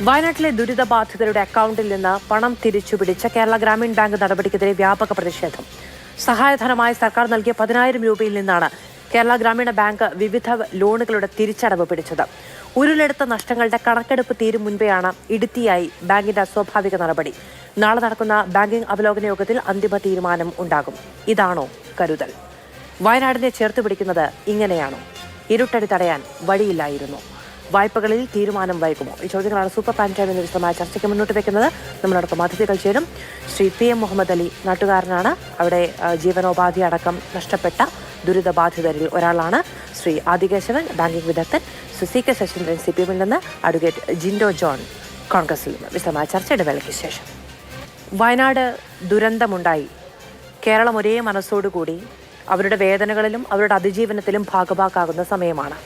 വയനാട്ടിലെ ദുരിതബാധിതരുടെ അക്കൗണ്ടിൽ നിന്ന് പണം തിരിച്ചുപിടിച്ച കേരള ഗ്രാമീൺ ബാങ്ക് നടപടിക്കെതിരെ വ്യാപക പ്രതിഷേധം. സഹായധനമായി സർക്കാർ നൽകിയ 10,000 രൂപയിൽ നിന്നാണ് കേരള ഗ്രാമീണ ബാങ്ക് വിവിധ ലോണുകളുടെ തിരിച്ചടവ് പിടിച്ചത്. ഉരുളെടുത്ത നഷ്ടങ്ങളുടെ കണക്കെടുപ്പ് തീരും മുൻപെയാണ് ഇടുത്തിയായി ബാങ്കിന്റെ അസ്വാഭാവിക നടപടി. നാളെ നടക്കുന്ന ബാങ്കിംഗ് അവലോകന യോഗത്തിൽ അന്തിമ തീരുമാനം ഉണ്ടാകും. ഇതാണോ കരുതൽ? വയനാടിനെ ചേർത്ത് പിടിക്കുന്നത് ഇങ്ങനെയാണോ? ഇരുട്ടടി തടയാൻ വഴിയില്ലായിരുന്നു. വായ്പകളിൽ തീരുമാനം വൈകുമോ? ഈ ചോദ്യങ്ങളാണ് സൂപ്പർ പ്രൈം ടൈം എന്ന വിശദമായ ചർച്ചയ്ക്ക് മുന്നോട്ട് വെക്കുന്നത്. നമ്മളോടൊപ്പം അതിഥികൾ ചേരും. ശ്രീ PM മുഹമ്മദ് അലി നാട്ടുകാരനാണ്. അവിടെ ജീവനോപാധി അടക്കം നഷ്ടപ്പെട്ട ദുരിതബാധിതരിൽ ഒരാളാണ്. ശ്രീ ആദികേശവൻ ബാങ്കിംഗ് വിദഗ്ധൻ. ശ്രീ CK ശശീന്ദ്രൻ CPM-ൽ നിന്ന്. അഡ്വക്കേറ്റ് ജിൻഡോ ജോൺ കോൺഗ്രസിൽ നിന്ന്. വിശദമായ ചർച്ച ഇടവേളയ്ക്ക് ശേഷം. വയനാട് ദുരന്തമുണ്ടായി. കേരളം ഒരേ മനസ്സോടുകൂടി അവരുടെ വേദനകളിലും അവരുടെ അതിജീവനത്തിലും ഭാഗഭാക്കാകുന്ന സമയമാണ്.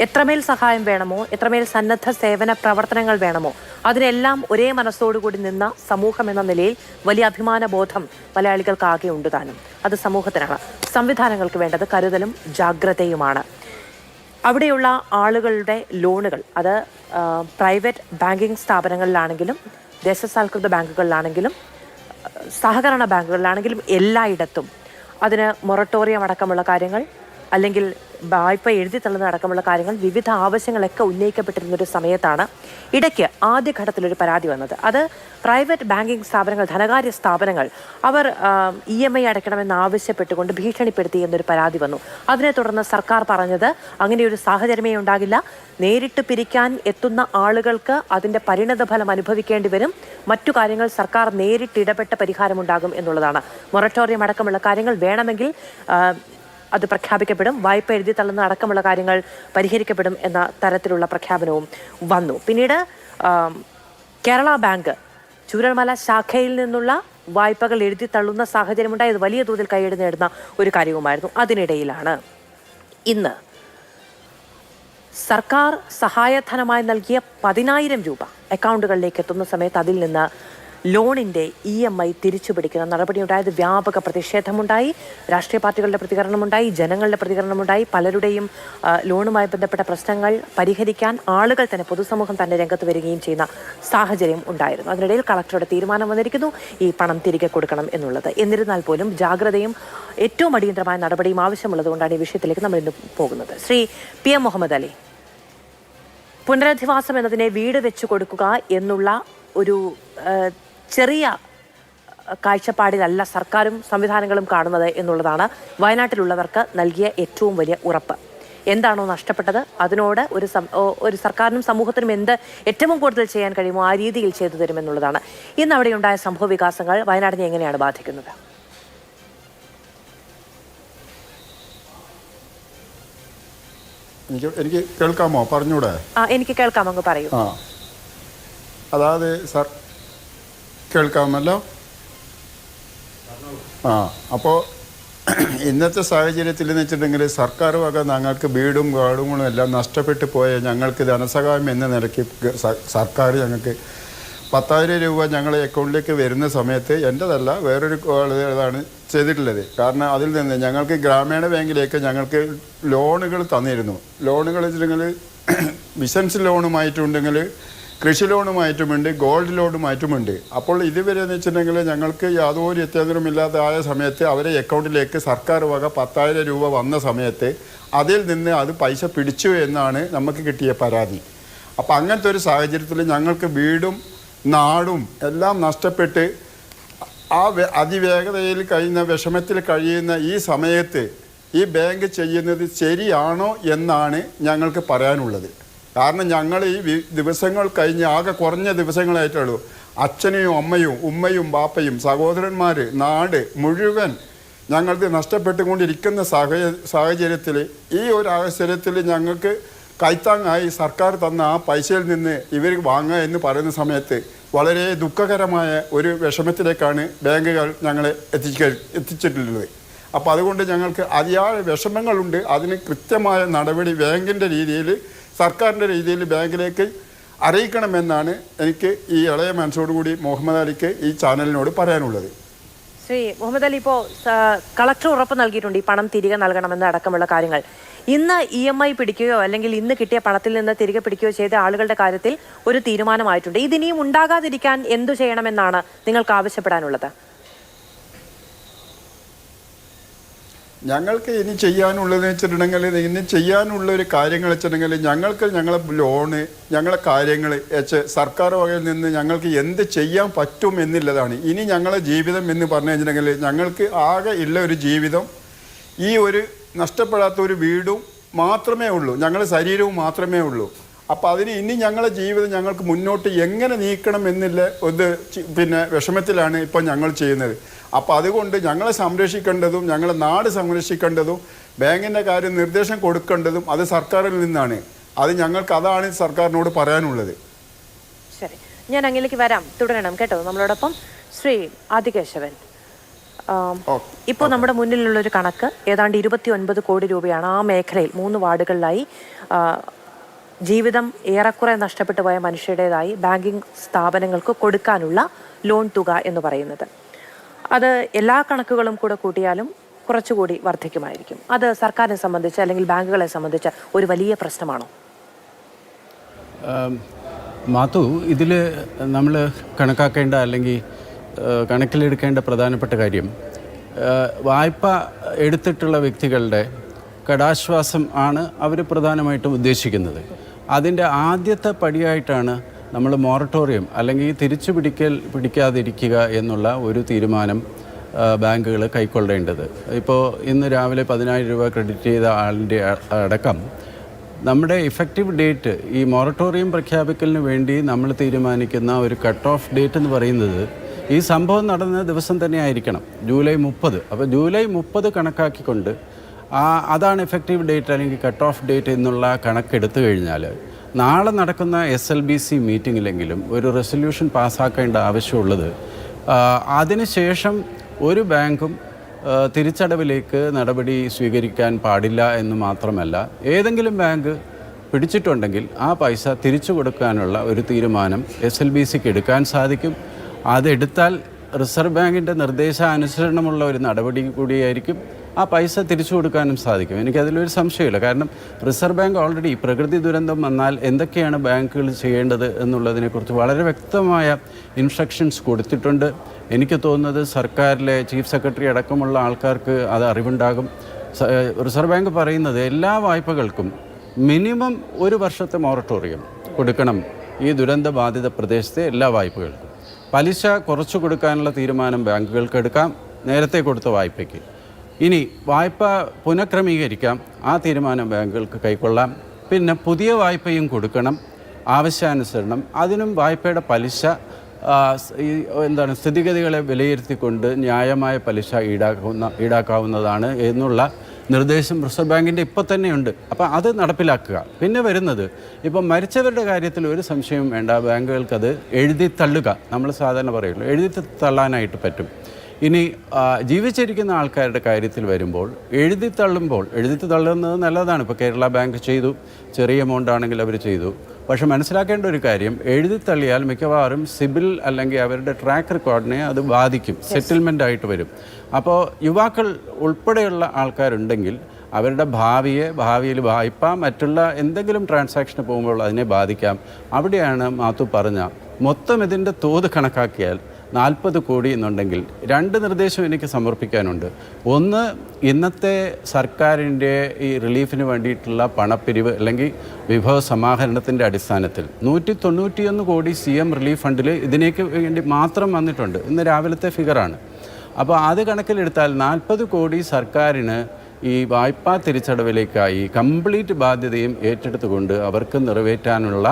എത്രമേൽ സഹായം വേണമോ, എത്രമേൽ സന്നദ്ധ സേവന പ്രവർത്തനങ്ങൾ വേണമോ, അതിനെല്ലാം ഒരേ മനസ്സോടുകൂടി നിന്ന സമൂഹം എന്ന നിലയിൽ വലിയ അഭിമാന ബോധം മലയാളികൾക്കാകെ ഉണ്ട് താനും. അത് സമൂഹത്തിനാണ്. സംവിധാനങ്ങൾക്ക് വേണ്ടത് കരുതലും ജാഗ്രതയുമാണ്. അവിടെയുള്ള ആളുകളുടെ ലോണുകൾ അത് പ്രൈവറ്റ് ബാങ്കിങ് സ്ഥാപനങ്ങളിലാണെങ്കിലും ദേശസാൽകൃത ബാങ്കുകളിലാണെങ്കിലും സഹകരണ ബാങ്കുകളിലാണെങ്കിലും എല്ലായിടത്തും അതിന് മൊറട്ടോറിയം അടക്കമുള്ള കാര്യങ്ങൾ അല്ലെങ്കിൽ വായ്പ എഴുതി തള്ളുന്ന അടക്കമുള്ള കാര്യങ്ങൾ വിവിധ ആവശ്യങ്ങളൊക്കെ ഉന്നയിക്കപ്പെട്ടിരുന്നൊരു സമയത്താണ് ഇടയ്ക്ക് ആദ്യഘട്ടത്തിലൊരു പരാതി വന്നത്. അത് പ്രൈവറ്റ് ബാങ്കിങ് സ്ഥാപനങ്ങൾ, ധനകാര്യ സ്ഥാപനങ്ങൾ അവർ EMI അടയ്ക്കണമെന്ന് ആവശ്യപ്പെട്ടുകൊണ്ട് ഭീഷണിപ്പെടുത്തി എന്നൊരു പരാതി വന്നു. അതിനെ തുടർന്ന് സർക്കാർ പറഞ്ഞത് അങ്ങനെയൊരു സാഹചര്യമേ ഉണ്ടാകില്ല, നേരിട്ട് പിരിക്കാൻ എത്തുന്ന ആളുകൾക്ക് അതിൻ്റെ പരിണതഫലം അനുഭവിക്കേണ്ടി വരും, മറ്റു കാര്യങ്ങൾ സർക്കാർ നേരിട്ട് ഇടപെട്ട പരിഹാരമുണ്ടാകും എന്നുള്ളതാണ്. മൊറട്ടോറിയം അടക്കമുള്ള കാര്യങ്ങൾ വേണമെങ്കിൽ അത് പ്രഖ്യാപിക്കപ്പെടും, വായ്പ എഴുതി തള്ളുന്ന അടക്കമുള്ള കാര്യങ്ങൾ പരിഹരിക്കപ്പെടും എന്ന തരത്തിലുള്ള പ്രഖ്യാപനവും വന്നു. പിന്നീട് കേരള ബാങ്ക് ചൂരൽമല ശാഖയിൽ നിന്നുള്ള വായ്പകൾ എഴുതി തള്ളുന്ന സാഹചര്യമുണ്ടായത് വലിയ തോതിൽ കൈയ്യടി നേടുന്ന ഒരു കാര്യവുമായിരുന്നു. അതിനിടയിലാണ് ഇന്ന് സർക്കാർ സഹായധനമായി നൽകിയ 10,000 രൂപ അക്കൗണ്ടുകളിലേക്ക് എത്തുന്ന സമയത്ത് അതിൽ നിന്ന് ലോണിൻ്റെ EMI തിരിച്ചുപിടിക്കുന്ന നടപടിയുണ്ടായത്. വ്യാപക പ്രതിഷേധമുണ്ടായി, രാഷ്ട്രീയ പാർട്ടികളുടെ പ്രതികരണമുണ്ടായി, ജനങ്ങളുടെ പ്രതികരണമുണ്ടായി. പലരുടെയും ലോണുമായി ബന്ധപ്പെട്ട പ്രശ്നങ്ങൾ പരിഹരിക്കാൻ ആളുകൾ തന്നെ, പൊതുസമൂഹം തന്നെ രംഗത്ത് വരികയും ചെയ്യുന്ന സാഹചര്യം ഉണ്ടായിരുന്നു. അതിനിടയിൽ കളക്ടറുടെ തീരുമാനം വന്നിരിക്കുന്നു, ഈ പണം തിരികെ കൊടുക്കണം എന്നുള്ളത്. എന്നിരുന്നാൽ പോലും ജാഗ്രതയും ഏറ്റവും അടിയന്തരമായ നടപടിയും ആവശ്യമുള്ളതുകൊണ്ടാണ് ഈ വിഷയത്തിലേക്ക് നമ്മൾ ഇന്ന് പോകുന്നത്. ശ്രീ PM മുഹമ്മദ് അലി, പുനരധിവാസം എന്നതിനെ വീട് വെച്ചു കൊടുക്കുക എന്നുള്ള ഒരു ചെറിയ കാഴ്ചപ്പാടിലല്ല സർക്കാരും സംവിധാനങ്ങളും കാണുന്നത് എന്നുള്ളതാണ് വയനാട്ടിലുള്ളവർക്ക് നൽകിയ ഏറ്റവും വലിയ ഉറപ്പ്. എന്താണോ നഷ്ടപ്പെട്ടത് അതിനോട് ഒരു സർക്കാരിനും സമൂഹത്തിനും എന്ത് ഏറ്റവും കൂടുതൽ ചെയ്യാൻ കഴിയുമോ ആ രീതിയിൽ ചെയ്തു തരുമെന്നുള്ളതാണ്. ഇന്ന് അവിടെ ഉണ്ടായ സംഭവ വികാസങ്ങൾ വയനാടിനെ എങ്ങനെയാണ് ബാധിക്കുന്നത്? എനിക്ക് കേൾക്കാമോ? പറഞ്ഞൂടെ? എനിക്ക് കേൾക്കാം, അങ്ങ് പറയൂ. അതായത് സാർ കേൾക്കാമല്ലോ. അപ്പോൾ ഇന്നത്തെ സാഹചര്യത്തിൽ എന്ന് വെച്ചിട്ടുണ്ടെങ്കിൽ സർക്കാർ വക ഞങ്ങൾക്ക് വീടും കാടുകളും എല്ലാം നഷ്ടപ്പെട്ടു പോയ ഞങ്ങൾക്ക് ധനസഹായം എന്ന നിലയ്ക്ക് സർക്കാർ ഞങ്ങൾക്ക് 10,000 രൂപ ഞങ്ങളെ അക്കൗണ്ടിലേക്ക് വരുന്ന സമയത്ത് എൻ്റെതല്ല വേറൊരു ആളുകളാണ് ചെയ്തിട്ടുള്ളത്. കാരണം അതിൽ നിന്ന് ഞങ്ങൾക്ക് ഗ്രാമീണ ബാങ്കിലേക്ക് ഞങ്ങൾക്ക് ലോണുകൾ തന്നിരുന്നു. ലോണുകൾ വെച്ചിട്ടുണ്ടെങ്കിൽ ബിസിനസ് ലോണുമായിട്ടുണ്ടെങ്കിൽ കൃഷി ലോണുമായിട്ടുമുണ്ട്, ഗോൾഡ് ലോണുമായിട്ടുമുണ്ട്. അപ്പോൾ ഇതുവരെ എന്ന് വെച്ചിട്ടുണ്ടെങ്കിൽ ഞങ്ങൾക്ക് യാതൊരു വ്യത്യാസവുമില്ലാതെ ആയ സമയത്ത് അവരെ അക്കൗണ്ടിലേക്ക് സർക്കാർ വക 10,000 രൂപ വന്ന സമയത്ത് അതിൽ നിന്ന് അത് പൈസ പിടിച്ചു എന്നാണ് നമുക്ക് കിട്ടിയ പരാതി. അപ്പോൾ അങ്ങനത്തെ ഒരു സാഹചര്യത്തിൽ ഞങ്ങൾക്ക് വീടും നാടും എല്ലാം നഷ്ടപ്പെട്ട് ആ അതിവേഗതയിൽ കഴിയുന്ന വിഷമത്തിൽ കഴിയുന്ന ഈ സമയത്ത് ഈ ബാങ്ക് ചെയ്യുന്നത് ശരിയാണോ എന്നാണ് ഞങ്ങൾക്ക് പറയാനുള്ളത്. കാരണം ഞങ്ങൾ ഈ ദിവസങ്ങൾ കഴിഞ്ഞ് ആകെ കുറഞ്ഞ ദിവസങ്ങളായിട്ടുള്ളൂ. അച്ഛനെയും അമ്മയും ഉമ്മയും ബാപ്പയും സഹോദരന്മാർ നാട് മുഴുവൻ ഞങ്ങൾക്ക് നഷ്ടപ്പെട്ടുകൊണ്ടിരിക്കുന്ന സാഹചര്യത്തിൽ ഈ ഒരു അവസരത്തിൽ ഞങ്ങൾക്ക് കൈത്താങ്ങായി സർക്കാർ തന്ന ആ പൈസയിൽ നിന്ന് ഇവർ വാങ്ങുക എന്ന് പറയുന്ന സമയത്ത് വളരെ ദുഃഖകരമായ ഒരു വിഷമത്തിലേക്കാണ് ബാങ്കുകൾ ഞങ്ങളെ എത്തിച്ചിട്ടുള്ളത്. അപ്പോൾ അതുകൊണ്ട് ഞങ്ങൾക്ക് അതിയായ വിഷമങ്ങളുണ്ട്. അതിന് കൃത്യമായ നടപടി ബാങ്കിൻ്റെ രീതിയിൽ, സർക്കാരിൻ്റെ രീതിയിൽ ബാങ്കിലേക്ക് അറിയിക്കണമെന്നാണ് എനിക്ക് ഈ ഇളയ മനസ്സോടുകൂടി മുഹമ്മദ് അലിക്ക് ഈ ചാനലിനോട് പറയാനുള്ളത്. ശ്രീ മുഹമ്മദ് അലി, ഇപ്പോൾ കളക്ടർ ഉറപ്പ് നൽകിയിട്ടുണ്ട് ഈ പണം തിരികെ നൽകണമെന്ന് അടക്കമുള്ള കാര്യങ്ങൾ. ഇന്ന് EMI പിടിക്കുകയോ അല്ലെങ്കിൽ ഇന്ന് കിട്ടിയ പണത്തിൽ നിന്ന് തിരികെ പിടിക്കുകയോ ചെയ്ത ആളുകളുടെ കാര്യത്തിൽ ഒരു തീരുമാനമായിട്ടുണ്ട്. ഇതിനിയും ഉണ്ടാകാതിരിക്കാൻ എന്തു ചെയ്യണമെന്നാണ് നിങ്ങൾക്ക് ആവശ്യപ്പെടാനുള്ളത്? ഞങ്ങൾക്ക് ഇനി ചെയ്യാനുള്ളതെന്ന് വെച്ചിട്ടുണ്ടെങ്കിൽ ഇനി ചെയ്യാനുള്ള ഒരു കാര്യങ്ങൾ വെച്ചിട്ടുണ്ടെങ്കിൽ ഞങ്ങളെ ലോണ് ഞങ്ങളെ കാര്യങ്ങൾ സർക്കാർ വകയിൽ നിന്ന് ഞങ്ങൾക്ക് എന്ത് ചെയ്യാൻ പറ്റും എന്നുള്ളതാണ്. ഇനി ഞങ്ങളെ ജീവിതം എന്ന് പറഞ്ഞു കഴിഞ്ഞിട്ടുണ്ടെങ്കിൽ ഞങ്ങൾക്ക് ആകെ ഉള്ള ഒരു ജീവിതം ഈ ഒരു നഷ്ടപ്പെടാത്ത ഒരു വീടും മാത്രമേ ഉള്ളൂ, ഞങ്ങളുടെ ശരീരവും മാത്രമേ ഉള്ളൂ. അപ്പോൾ അതിന് ഇനി ഞങ്ങളുടെ ജീവിതം ഞങ്ങൾക്ക് മുന്നോട്ട് എങ്ങനെ നീക്കണം എന്നുള്ള ഒരു വിഷമത്തിലാണ് ഇപ്പോൾ ഞങ്ങൾ ചെയ്യുന്നത്. അപ്പോൾ അതുകൊണ്ട് ഞങ്ങളെ സംരക്ഷിക്കേണ്ടതും ഞങ്ങളുടെ നാട് സംരക്ഷിക്കേണ്ടതും ബാങ്കിൻ്റെ കാര്യം നിർദ്ദേശം കൊടുക്കേണ്ടതും അത് സർക്കാരിൽ നിന്നാണ്. അതാണ് സർക്കാരിനോട് പറയാനുള്ളത്. ശരി, ഞാൻ അങ്ങിലേക്ക് വരാം, തുടരണം കേട്ടോ. നമ്മളോടൊപ്പം ശ്രീ ആദികേശവൻ. ഇപ്പോൾ നമ്മുടെ മുന്നിലുള്ളൊരു കണക്ക് ഏതാണ്ട് 29 കോടി രൂപയാണ് ആ മേഖലയിൽ 3 വാർഡുകളിലായി ജീവിതം ഏറെക്കുറെ നഷ്ടപ്പെട്ടു പോയ മനുഷ്യരുടേതായി ബാങ്കിങ് സ്ഥാപനങ്ങൾക്ക് കൊടുക്കാനുള്ള ലോൺ തുക എന്ന് പറയുന്നത്. അത് എല്ലാ കണക്കുകളും കൂടെ കൂട്ടിയാലും കുറച്ചുകൂടി വർദ്ധിക്കുമായിരിക്കും. അത് സർക്കാരിനെ സംബന്ധിച്ച് അല്ലെങ്കിൽ ബാങ്കുകളെ സംബന്ധിച്ച് ഒരു വലിയ പ്രശ്നമാണോ? മാത്തു, ഇതിൽ നമ്മൾ കണക്കാക്കേണ്ട അല്ലെങ്കിൽ കണക്കിലെടുക്കേണ്ട പ്രധാനപ്പെട്ട കാര്യം വായ്പ എടുത്തിട്ടുള്ള വ്യക്തികളുടെ കടാശ്വാസം ആണ് അവർ പ്രധാനമായിട്ടും ഉദ്ദേശിക്കുന്നത്. അതിൻ്റെ ആദ്യത്തെ പടിയായിട്ടാണ് നമ്മൾ മൊറട്ടോറിയം അല്ലെങ്കിൽ തിരിച്ചു പിടിക്കാതിരിക്കുക എന്നുള്ള ഒരു തീരുമാനം ബാങ്കുകൾ കൈക്കൊള്ളേണ്ടത്. ഇപ്പോൾ ഇന്ന് രാവിലെ 10,000 രൂപ ക്രെഡിറ്റ് ചെയ്ത ആളിൻ്റെ അടക്കം നമ്മുടെ ഇഫക്റ്റീവ് ഡേറ്റ് ഈ മൊറട്ടോറിയം പ്രഖ്യാപിക്കലിന് വേണ്ടി നമ്മൾ തീരുമാനിക്കുന്ന ഒരു കട്ട് ഓഫ് ഡേറ്റ് എന്ന് പറയുന്നത് ഈ സംഭവം നടന്ന ദിവസം തന്നെ ആയിരിക്കണം, ജൂലൈ 30. അപ്പോൾ ജൂലൈ 30 കണക്കാക്കിക്കൊണ്ട് അതാണ് എഫക്റ്റീവ് ഡേറ്റ് അല്ലെങ്കിൽ കട്ട് ഓഫ് ഡേറ്റ് എന്നുള്ള കണക്കെടുത്തു കഴിഞ്ഞാൽ നാളെ നടക്കുന്ന SLBC മീറ്റിങ്ങിലെങ്കിലും ഒരു റെസൊല്യൂഷൻ പാസ്സാക്കേണ്ട ആവശ്യമുള്ളത് അതിനുശേഷം ഒരു ബാങ്കും തിരിച്ചടവിലേക്ക് നടപടി സ്വീകരിക്കാൻ പാടില്ല എന്ന് മാത്രമല്ല, ഏതെങ്കിലും ബാങ്ക് പിടിച്ചിട്ടുണ്ടെങ്കിൽ ആ പൈസ തിരിച്ചു കൊടുക്കാനുള്ള ഒരു തീരുമാനം SLBCക്ക് എടുക്കാൻ സാധിക്കും. അതെടുത്താൽ റിസർവ് ബാങ്കിൻ്റെ നിർദ്ദേശാനുസരണമുള്ള ഒരു നടപടി കൂടിയായിരിക്കും. ആ പൈസ തിരിച്ചു കൊടുക്കാനും സാധിക്കും. എനിക്കതിലൊരു സംശയമില്ല. കാരണം റിസർവ് ബാങ്ക് ഓൾറെഡി പ്രകൃതി ദുരന്തം വന്നാൽ എന്തൊക്കെയാണ് ബാങ്കുകൾ ചെയ്യേണ്ടത് എന്നുള്ളതിനെക്കുറിച്ച് വളരെ വ്യക്തമായ ഇൻസ്ട്രക്ഷൻസ് കൊടുത്തിട്ടുണ്ട്. എനിക്ക് തോന്നുന്നത് സർക്കാരിലെ ചീഫ് സെക്രട്ടറി അടക്കമുള്ള ആൾക്കാർക്ക് അത് അറിവുണ്ടാകും. റിസർവ് ബാങ്ക് പറയുന്നത് എല്ലാ വായ്പകൾക്കും മിനിമം 1 വർഷത്തെ മൊറട്ടോറിയം കൊടുക്കണം ഈ ദുരന്ത ബാധിത പ്രദേശത്തെ എല്ലാ വായ്പകൾക്കും. പലിശ കുറച്ചു കൊടുക്കാനുള്ള തീരുമാനം ബാങ്കുകൾക്ക് എടുക്കാം, നേരത്തെ കൊടുത്ത വായ്പയ്ക്ക്. ഇനി വായ്പ പുനഃക്രമീകരിക്കാം, ആ തീരുമാനം ബാങ്കുകൾക്ക് കൈക്കൊള്ളാം. പിന്നെ പുതിയ വായ്പയും കൊടുക്കണം ആവശ്യാനുസരണം. അതിനും വായ്പയുടെ പലിശ സ്ഥിതിഗതികളെ വിലയിരുത്തിക്കൊണ്ട് ന്യായമായ പലിശ ഈടാക്കാവുന്നതാണ് എന്നുള്ള നിർദ്ദേശം റിസർവ് ബാങ്കിൻ്റെ ഇപ്പോൾ തന്നെയുണ്ട്. അപ്പോൾ അത് നടപ്പിലാക്കുക. പിന്നെ വരുന്നത് ഇപ്പം മരിച്ചവരുടെ കാര്യത്തിൽ ഒരു സംശയവും വേണ്ട, ബാങ്കുകൾക്കത് എഴുതി തള്ളുക. നമ്മൾ സാധാരണ പറയുള്ളൂ, എഴുതി തള്ളാനായിട്ട് പറ്റും. ഇനി ജീവിച്ചിരിക്കുന്ന ആൾക്കാരുടെ കാര്യത്തിൽ വരുമ്പോൾ എഴുതി തള്ളുന്നത് നല്ലതാണ്. ഇപ്പോൾ കേരള ബാങ്ക് ചെയ്തു, ചെറിയ എമൗണ്ട് ആണെങ്കിൽ അവർ ചെയ്തു. പക്ഷെ മനസ്സിലാക്കേണ്ട ഒരു കാര്യം, എഴുതി തള്ളിയാൽ മിക്കവാറും സിബിൽ അല്ലെങ്കിൽ അവരുടെ ട്രാക്ക് റെക്കോർഡിനെ അത് ബാധിക്കും, സെറ്റിൽമെൻ്റ് ആയിട്ട് വരും. അപ്പോൾ യുവാക്കൾ ഉൾപ്പെടെയുള്ള ആൾക്കാരുണ്ടെങ്കിൽ അവരുടെ ഭാവിയിൽ വായ്പ മറ്റുള്ള എന്തെങ്കിലും ട്രാൻസാക്ഷന് പോകുമ്പോൾ അതിനെ ബാധിക്കാം. അവിടെയാണ് മാത്തു പറഞ്ഞ മൊത്തം ഇതിൻ്റെ തോത് കണക്കാക്കിയാൽ 40 കോടി എന്നുണ്ടെങ്കിൽ 2 നിർദ്ദേശം എനിക്ക് സമർപ്പിക്കാനുണ്ട്. ഒന്ന്, ഇന്നത്തെ സർക്കാരിൻ്റെ ഈ റിലീഫിന് വേണ്ടിയിട്ടുള്ള പണപ്പിരിവ് അല്ലെങ്കിൽ വിഭവ സമാഹരണത്തിൻ്റെ അടിസ്ഥാനത്തിൽ 191 കോടി CM റിലീഫ് ഫണ്ടിൽ ഇതിനേക്ക് വേണ്ടി മാത്രം വന്നിട്ടുണ്ട്. ഇന്ന് രാവിലത്തെ ഫിഗറാണ്. അപ്പോൾ അത് കണക്കിലെടുത്താൽ 40 കോടി സർക്കാരിന് ഈ വായ്പാ തിരിച്ചടവിലേക്കായി കംപ്ലീറ്റ് ബാധ്യതയും ഏറ്റെടുത്തുകൊണ്ട് അവർക്ക് നിറവേറ്റാനുള്ള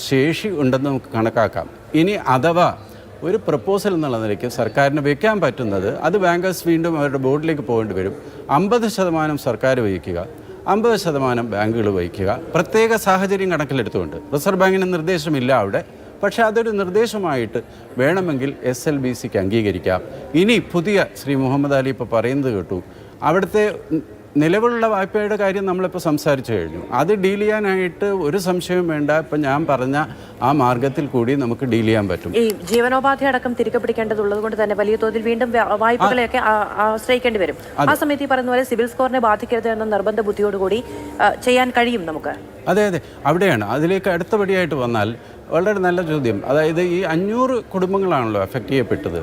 ശേഷി ഉണ്ടെന്ന് നമുക്ക് കണക്കാക്കാം. ഇനി അഥവാ ഒരു പ്രപ്പോസൽ എന്നുള്ള നിലയ്ക്ക് സർക്കാരിന് വയ്ക്കാൻ പറ്റുന്നത്, അത് ബാങ്കേഴ്സ് വീണ്ടും അവരുടെ ബോർഡിലേക്ക് പോകേണ്ടി വരും. 50% സർക്കാർ വഹിക്കുക, 50% ബാങ്കുകൾ വഹിക്കുക. പ്രത്യേക സാഹചര്യം കണക്കിലെടുത്തുകൊണ്ട് റിസർവ് ബാങ്കിന് നിർദ്ദേശമില്ല അവിടെ, പക്ഷേ അതൊരു നിർദ്ദേശമായിട്ട് വേണമെങ്കിൽ SLBCക്ക് അംഗീകരിക്കാം. ഇനി പുതിയ ശ്രീ മുഹമ്മദ് അലി ഇപ്പോൾ പറയുന്നത് കേട്ടു, അവിടുത്തെ നിലവിലുള്ള വായ്പയുടെ കാര്യം നമ്മളിപ്പോൾ സംസാരിച്ചു കഴിഞ്ഞു. അത് ഡീൽ ചെയ്യാനായിട്ട് ഒരു സംശയവും വേണ്ട. ഇപ്പം ഞാൻ പറഞ്ഞ ആ മാർഗത്തിൽ കൂടി നമുക്ക് ഡീൽ ചെയ്യാൻ പറ്റും. ഈ ജീവനോപാധി അടക്കം തിരികെ പിടിക്കേണ്ടതുള്ളത് കൊണ്ട് തന്നെ വലിയ തോതിൽ വീണ്ടും വായ്പകളെയൊക്കെ ആശ്രയിക്കേണ്ടി വരും. ആ സമയത്ത് ഈ പറയുന്ന പോലെ സിവിൽ സ്കോറിനെ ബാധിക്കരുത് എന്ന നിർബന്ധ ബുദ്ധിയോടുകൂടി ചെയ്യാൻ കഴിയും നമുക്ക്. അതെ, അവിടെയാണ്. അതിലേക്ക് അടുത്തപടിയായിട്ട് വന്നാൽ വളരെ നല്ല ചോദ്യം. അതായത് ഈ 500 കുടുംബങ്ങളാണല്ലോ എഫക്റ്റ് ചെയ്യപ്പെട്ടത്.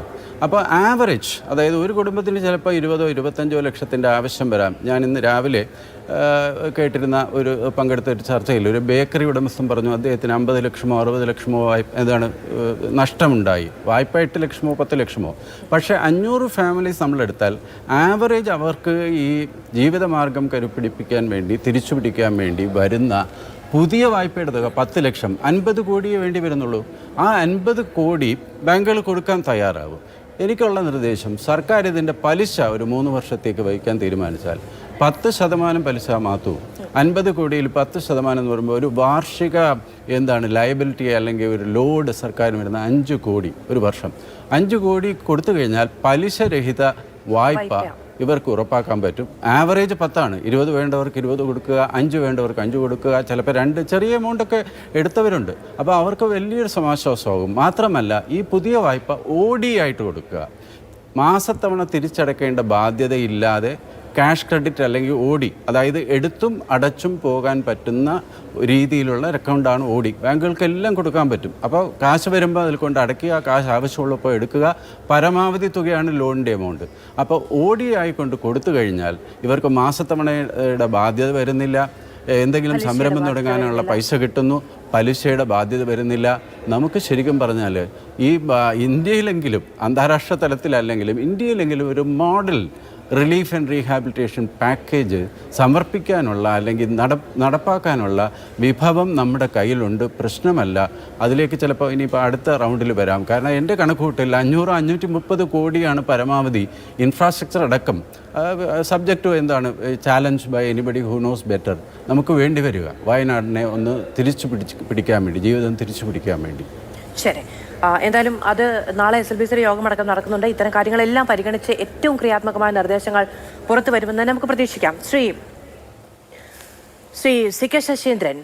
അപ്പോൾ ആവറേജ്, അതായത് ഒരു കുടുംബത്തിന് ചിലപ്പോൾ 20-25 ലക്ഷത്തിൻ്റെ ആവശ്യം വരാം. ഞാൻ ഇന്ന് രാവിലെ കേട്ടിരുന്ന പങ്കെടുത്ത ഒരു ചർച്ചയിൽ ഒരു ബേക്കറി ഉടമസ്ഥൻ പറഞ്ഞു അദ്ദേഹത്തിന് 50 ലക്ഷമോ 60 ലക്ഷമോ നഷ്ടമുണ്ടായി. വായ്പ 8 ലക്ഷമോ 10 ലക്ഷമോ. പക്ഷേ 500 ഫാമിലീസ് നമ്മളെടുത്താൽ ആവറേജ് അവർക്ക് ഈ ജീവിതമാർഗം കരുപിടിപ്പിക്കാൻ വേണ്ടി, തിരിച്ചു പിടിക്കാൻ വേണ്ടി വരുന്ന പുതിയ വായ്പയുടെ തുക 10 ലക്ഷം, 50 കോടിയേ വേണ്ടി വരുന്നുള്ളൂ. ആ 50 കോടി ബാങ്കുകൾ കൊടുക്കാൻ തയ്യാറാവും. എനിക്കുള്ള നിർദ്ദേശം, സർക്കാർ ഇതിൻ്റെ പലിശ ഒരു 3 വർഷത്തേക്ക് വഹിക്കാൻ തീരുമാനിച്ചാൽ 10% പലിശ മാറ്റൂ. 50 കോടിയിൽ 10% എന്ന് പറയുമ്പോൾ ഒരു വാർഷിക ലയബിലിറ്റി അല്ലെങ്കിൽ ഒരു ലോഡ് സർക്കാരിന് വരുന്ന 5 കോടി ഒരു വർഷം. 5 കോടി കൊടുത്തു കഴിഞ്ഞാൽ പലിശരഹിത വായ്പ ഇവർക്ക് ഉറപ്പാക്കാൻ പറ്റും. ആവറേജ് 10ആണ്. 20 വേണ്ടവർക്ക് 20 കൊടുക്കുക, 5 വേണ്ടവർക്ക് 5 കൊടുക്കുക, ചിലപ്പോൾ 2 ചെറിയ എമൗണ്ടൊക്കെ എടുത്തവരുണ്ട്. അപ്പോൾ അവർക്ക് വലിയൊരു സമാശ്വാസമാകും. മാത്രമല്ല ഈ പുതിയ വായ്പ OD ആയിട്ട് കൊടുക്കുക. മാസത്തവണ തിരിച്ചടക്കേണ്ട ബാധ്യതയില്ലാതെ ക്യാഷ് ക്രെഡിറ്റ് അല്ലെങ്കിൽ OD, അതായത് എടുത്തും അടച്ചും പോകാൻ പറ്റുന്ന രീതിയിലുള്ള അക്കൗണ്ടാണ് OD. ബാങ്കുകൾക്കെല്ലാം കൊടുക്കാൻ പറ്റും. അപ്പോൾ കാശ് വരുമ്പോൾ അതിൽ കൊണ്ട് അടയ്ക്കുക, കാശ് ആവശ്യമുള്ളപ്പോൾ എടുക്കുക. പരമാവധി തുകയാണ് ലോണിൻ്റെ എമൗണ്ട്. അപ്പോൾ OD ആയിക്കൊണ്ട് കൊടുത്തു കഴിഞ്ഞാൽ ഇവർക്ക് മാസത്തവണയുടെ ബാധ്യത വരുന്നില്ല, എന്തെങ്കിലും സംരംഭം തുടങ്ങാനുള്ള പൈസ കിട്ടുന്നു, പലിശയുടെ ബാധ്യത വരുന്നില്ല. നമുക്ക് ശരിക്കും പറഞ്ഞാൽ ഈ ഇന്ത്യയിലെങ്കിലും, അന്താരാഷ്ട്ര തലത്തിലല്ലെങ്കിലും ഇന്ത്യയിലെങ്കിലും ഒരു model relief and rehabilitation package സമർപ്പിക്കാനുള്ള അല്ലെങ്കിൽ നടപ്പാക്കാനുള്ള വിഭവം നമ്മുടെ കയ്യിലുണ്ട്. പ്രശ്നമല്ല. അതിലേക്ക് ചിലപ്പോൾ ഇനിയിപ്പോൾ അടുത്ത റൗണ്ടിൽ വരാം. കാരണം എൻ്റെ കണക്കുകൂട്ടിൽ 500-530 കോടിയാണ് പരമാവധി ഇൻഫ്രാസ്ട്രക്ചർ അടക്കം, subject challenge by anybody who knows better, നമുക്ക് വേണ്ടി വരിക വയനാടിനെ ഒന്ന് പിടിക്കാൻ വേണ്ടി, ജീവിതം തിരിച്ചു പിടിക്കാൻ വേണ്ടി. ശരി, എന്തായാലും അത് നാളെ SLBC യോഗമടക്കം നടക്കുന്നുണ്ട്. ഇത്തരം കാര്യങ്ങളെല്ലാം പരിഗണിച്ച് ഏറ്റവും ക്രിയാത്മകമായ നിർദ്ദേശങ്ങൾ പുറത്തു വരുമെന്ന് നമുക്ക് പ്രതീക്ഷിക്കാം. ശ്രീ CK ശശീന്ദ്രൻ,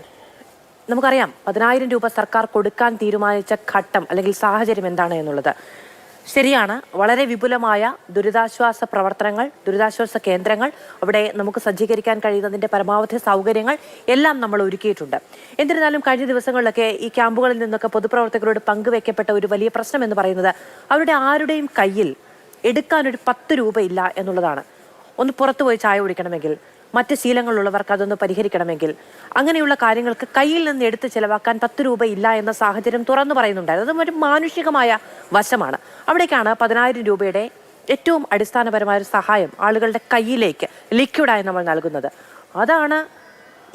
നമുക്കറിയാം 10,000 രൂപ സർക്കാർ കൊടുക്കാൻ തീരുമാനിച്ച ഘട്ടം അല്ലെങ്കിൽ സാഹചര്യം എന്താണ് എന്നുള്ളത്. ശരിയാണ്, വളരെ വിപുലമായ ദുരിതാശ്വാസ പ്രവർത്തനങ്ങൾ, ദുരിതാശ്വാസ കേന്ദ്രങ്ങൾ, അവിടെ നമുക്ക് സജ്ജീകരിക്കാൻ കഴിയുന്നതിൻ്റെ പരമാവധി സൗകര്യങ്ങൾ എല്ലാം നമ്മൾ ഒരുക്കിയിട്ടുണ്ട്. എന്നിരുന്നാലും കഴിഞ്ഞ ദിവസങ്ങളിലൊക്കെ ഈ ക്യാമ്പുകളിൽ നിന്നൊക്കെ പൊതുപ്രവർത്തകരോട് പങ്കുവെക്കപ്പെട്ട ഒരു വലിയ പ്രശ്നം എന്ന് പറയുന്നത് അവരുടെ ആരുടെയും കയ്യിൽ എടുക്കാനൊരു 10 രൂപ ഇല്ല എന്നുള്ളതാണ്. ഒന്ന് പുറത്തു പോയി ചായ കുടിക്കണമെങ്കിൽ, മറ്റ് ശീലങ്ങളുള്ളവർക്ക് അതൊന്ന് പരിഹരിക്കണമെങ്കിൽ, അങ്ങനെയുള്ള കാര്യങ്ങൾക്ക് കയ്യിൽ നിന്ന് എടുത്ത് ചിലവാക്കാൻ 10 രൂപ ഇല്ല എന്ന സാഹചര്യം തുറന്നു പറയുന്നുണ്ടായിരുന്നു. അതും ഒരു മാനുഷികമായ വശമാണ്. അവിടേക്കാണ് 10,000 രൂപയുടെ ഏറ്റവും അടിസ്ഥാനപരമായ ഒരു സഹായം ആളുകളുടെ കയ്യിലേക്ക് ലിക്വിഡായി നമ്മൾ നൽകുന്നത്. അതാണ്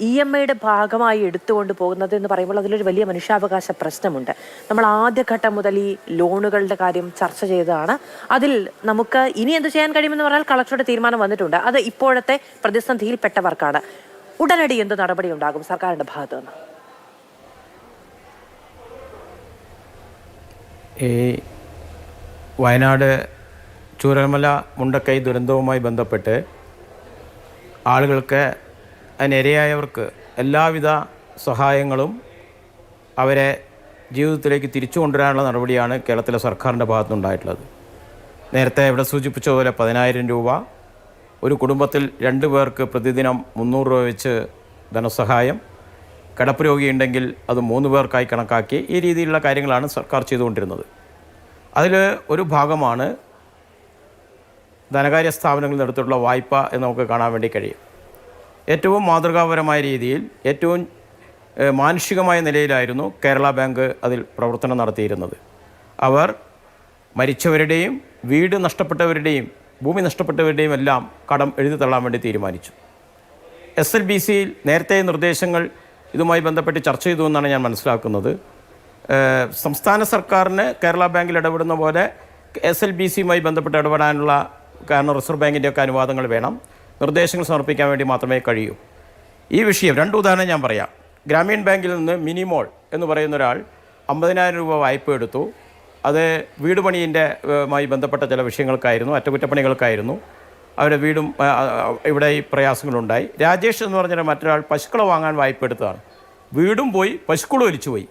EMIയുടെ ഭാഗമായി എടുത്തുകൊണ്ട് പോകുന്നത് എന്ന് പറയുമ്പോൾ അതിലൊരു വലിയ മനുഷ്യാവകാശ പ്രശ്നമുണ്ട്. നമ്മൾ ആദ്യഘട്ടം മുതൽ ഈ ലോണുകളുടെ കാര്യം ചർച്ച ചെയ്തതാണ്. അതിൽ നമുക്ക് ഇനി എന്ത് ചെയ്യാൻ കഴിയുമെന്ന് പറഞ്ഞാൽ കളക്ടറുടെ തീരുമാനം വന്നിട്ടുണ്ട്. അത് ഇപ്പോഴത്തെ പ്രതിസന്ധിയിൽപ്പെട്ടവർക്കാണ്. ഉടനടി എന്ത് നടപടി ഉണ്ടാകും സർക്കാരിന്റെ ഭാഗത്തു നിന്ന്? ഈ വയനാട് ചൂരൽമല മുണ്ടക്കൈ ദുരന്തവുമായി ബന്ധപ്പെട്ട് ആളുകൾക്ക്, അതിനിരയായവർക്ക് എല്ലാവിധ സഹായങ്ങളും അവരെ ജീവിതത്തിലേക്ക് തിരിച്ചു കൊണ്ടുവരാനുള്ള നടപടിയാണ് കേരളത്തിലെ സർക്കാരിൻ്റെ ഭാഗത്തുനിന്നുണ്ടായിട്ടുള്ളത്. നേരത്തെ ഇവിടെ സൂചിപ്പിച്ച പോലെ 10,000 രൂപ, ഒരു കുടുംബത്തിൽ 2 പേർക്ക് പ്രതിദിനം 300 രൂപ വെച്ച് ധനസഹായം, കിടപ്പ് രോഗിയുണ്ടെങ്കിൽ അത് 3 പേർക്കായി കണക്കാക്കി, ഈ രീതിയിലുള്ള കാര്യങ്ങളാണ് സർക്കാർ ചെയ്തുകൊണ്ടിരുന്നത്. അതിൽ ഒരു ഭാഗമാണ് ധനകാര്യ സ്ഥാപനങ്ങളിൽ എടുത്തിട്ടുള്ള വായ്പ എന്ന് നമുക്ക് കാണാൻ വേണ്ടി കഴിയും. ഏറ്റവും മാതൃകാപരമായ രീതിയിൽ, ഏറ്റവും മാനുഷികമായ നിലയിലായിരുന്നു കേരള ബാങ്ക് അതിൽ പ്രവർത്തനം നടത്തിയിരുന്നത്. അവർ മരിച്ചവരുടെയും വീട് നഷ്ടപ്പെട്ടവരുടെയും ഭൂമി നഷ്ടപ്പെട്ടവരുടെയും എല്ലാം കടം എഴുതി തള്ളാൻ വേണ്ടി തീരുമാനിച്ചു. SLBCയിൽ നേരത്തെ നിർദ്ദേശങ്ങൾ ഇതുമായി ബന്ധപ്പെട്ട് ചർച്ച ചെയ്തു എന്നാണ് ഞാൻ മനസ്സിലാക്കുന്നത്. സംസ്ഥാന സർക്കാരിന് കേരള ബാങ്കിൽ ഇടപെടുന്ന പോലെ SLBCയുമായി ബന്ധപ്പെട്ട് ഇടപെടാനുള്ള, കാരണം റിസർവ് ബാങ്കിൻ്റെയൊക്കെ അനുവാദങ്ങൾ വേണം, നിർദ്ദേശങ്ങൾ സമർപ്പിക്കാൻ വേണ്ടി മാത്രമേ കഴിയൂ. ഈ വിഷയം 2 ഉദാഹരണം ഞാൻ പറയാം. ഗ്രാമീൺ ബാങ്കിൽ നിന്ന് മിനിമോൾ എന്ന് പറയുന്ന ഒരാൾ 50,000 രൂപ വായ്പ എടുത്തു. അത് വീട് പണിയുമായി ബന്ധപ്പെട്ട ചില വിഷയങ്ങൾക്കായിരുന്നു, അറ്റകുറ്റപ്പണികൾക്കായിരുന്നു. അവരുടെ വീടും ഇവിടെ ഈ പ്രയാസങ്ങളുണ്ടായി. രാജേഷ് എന്ന് പറഞ്ഞാൽ മറ്റൊരാൾ പശുക്കളെ വാങ്ങാൻ വായ്പ എടുത്തതാണ്. വീടും പോയി, പശുക്കളും ഒലിച്ചു പോയി.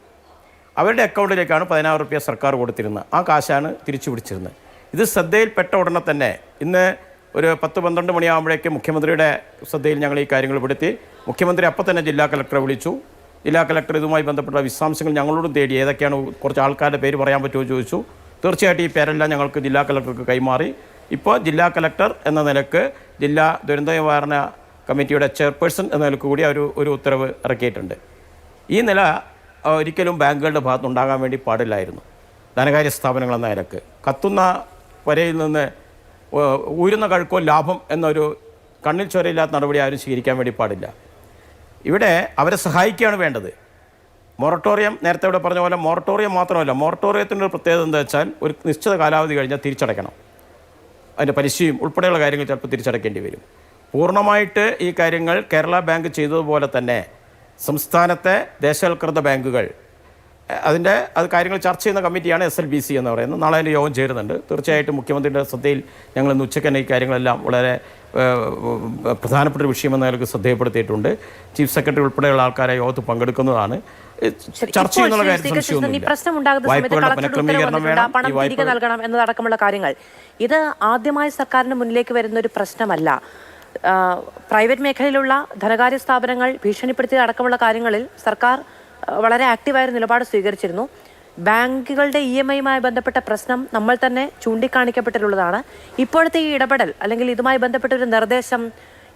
അവരുടെ അക്കൗണ്ടിലേക്കാണ് 16 രൂപ സർക്കാർ കൊടുത്തിരുന്നത്. ആ കാശാണ് തിരിച്ചു പിടിച്ചിരുന്നത്. ഇത് ശ്രദ്ധയിൽപ്പെട്ട ഉടനെ തന്നെ ഇന്ന് ഒരു 10-12 മണിയാകുമ്പോഴേക്കും മുഖ്യമന്ത്രിയുടെ ശ്രദ്ധയിൽ ഞങ്ങൾ ഈ കാര്യങ്ങൾ പെടുത്തി. മുഖ്യമന്ത്രി അപ്പം തന്നെ ജില്ലാ കളക്ടറെ വിളിച്ചു. ജില്ലാ കളക്ടർ ഇതുമായി ബന്ധപ്പെട്ട വിശദാംശങ്ങൾ ഞങ്ങളോടും തേടി. ഏതൊക്കെയാണ് കുറച്ച് ആൾക്കാരുടെ പേര് പറയാൻ പറ്റുമോ ചോദിച്ചു. തീർച്ചയായിട്ടും ഈ പേരെല്ലാം ഞങ്ങൾക്ക് ജില്ലാ കളക്ടർക്ക് കൈമാറി. ഇപ്പോൾ ജില്ലാ കളക്ടർ എന്ന നിലക്ക് ജില്ലാ ദുരന്ത നിവാരണ കമ്മിറ്റിയുടെ ചെയർപേഴ്സൺ എന്ന നിലക്ക് കൂടി ഒരു ഉത്തരവ് ഇറക്കിയിട്ടുണ്ട്. ഈ നില ഒരിക്കലും ബാങ്കുകളുടെ ഭാഗത്തുനിന്നുണ്ടാകാൻ വേണ്ടി പാടില്ലായിരുന്നു. ധനകാര്യ സ്ഥാപനങ്ങൾ എന്ന നിലക്ക് കത്തുന്ന വരയിൽ നിന്ന് ഊരുന്ന കഴുക്കോ ലാഭം എന്നൊരു കണ്ണിൽ ചോരയില്ലാത്ത നടപടി ആരും സ്വീകരിക്കാൻ വേണ്ടി പാടില്ല. ഇവിടെ അവരെ സഹായിക്കുകയാണ് വേണ്ടത്. മൊറട്ടോറിയം നേരത്തെ ഇവിടെ പറഞ്ഞ പോലെ മൊറട്ടോറിയം മാത്രമല്ല, മൊറട്ടോറിയത്തിൻ്റെ ഒരു പ്രത്യേകത എന്താ വെച്ചാൽ ഒരു നിശ്ചിത കാലാവധി കഴിഞ്ഞാൽ തിരിച്ചടയ്ക്കണം. അതിൻ്റെ പലിശയും ഉൾപ്പെടെയുള്ള കാര്യങ്ങൾ ചിലപ്പോൾ തിരിച്ചടയ്ക്കേണ്ടി വരും. പൂർണ്ണമായിട്ട് ഈ കാര്യങ്ങൾ കേരള ബാങ്ക് ചെയ്തതുപോലെ തന്നെ സംസ്ഥാനത്തെ ദേശവൽകൃത ബാങ്കുകൾ അത് കാര്യങ്ങൾ ചർച്ച ചെയ്യുന്ന കമ്മിറ്റിയാണ് SLBC എന്ന് പറയുന്നത്. നാളെ അതിൻ്റെ യോഗം ചേരുന്നുണ്ട്. തീർച്ചയായിട്ടും മുഖ്യമന്ത്രിയുടെ ശ്രദ്ധയിൽ ഞങ്ങൾ ഇന്ന് ഉച്ചയ്ക്ക് തന്നെ ഈ കാര്യങ്ങളെല്ലാം വളരെ പ്രധാനപ്പെട്ട ഒരു വിഷയമെന്ന നിലയ്ക്ക് ശ്രദ്ധയപ്പെടുത്തിയിട്ടുണ്ട്. ചീഫ് സെക്രട്ടറി ഉൾപ്പെടെയുള്ള ആൾക്കാരെ യോഗത്തിൽ പങ്കെടുക്കുന്നതാണ്. ചർച്ച ചെയ്യുന്നുള്ള കാര്യം സംശയമൊന്നുമില്ല. വായ്പകളുടെ പുനഃക്രമീകരണം വേണം, ഈ വായ്പ നൽകണം എന്നതടക്കമുള്ള കാര്യങ്ങൾ. ഇത് ആദ്യമായി സർക്കാരിന് മുന്നിലേക്ക് വരുന്ന ഒരു പ്രശ്നമല്ല. പ്രൈവറ്റ് മേഖലയിലുള്ള ധനകാര്യ സ്ഥാപനങ്ങൾ ഭീഷണിപ്പെടുത്തിയ അടക്കമുള്ള കാര്യങ്ങളിൽ സർക്കാർ വളരെ ആക്റ്റീവായ നിലപാട് സ്വീകരിച്ചിരുന്നു. ബാങ്കുകളുടെ EMIയുമായി ബന്ധപ്പെട്ട പ്രശ്നം നമ്മൾ തന്നെ ചൂണ്ടിക്കാണിക്കപ്പെട്ടിട്ടുള്ളതാണ്. ഇപ്പോഴത്തെ ഈ ഇടപെടൽ അല്ലെങ്കിൽ ഇതുമായി ബന്ധപ്പെട്ട ഒരു നിർദ്ദേശം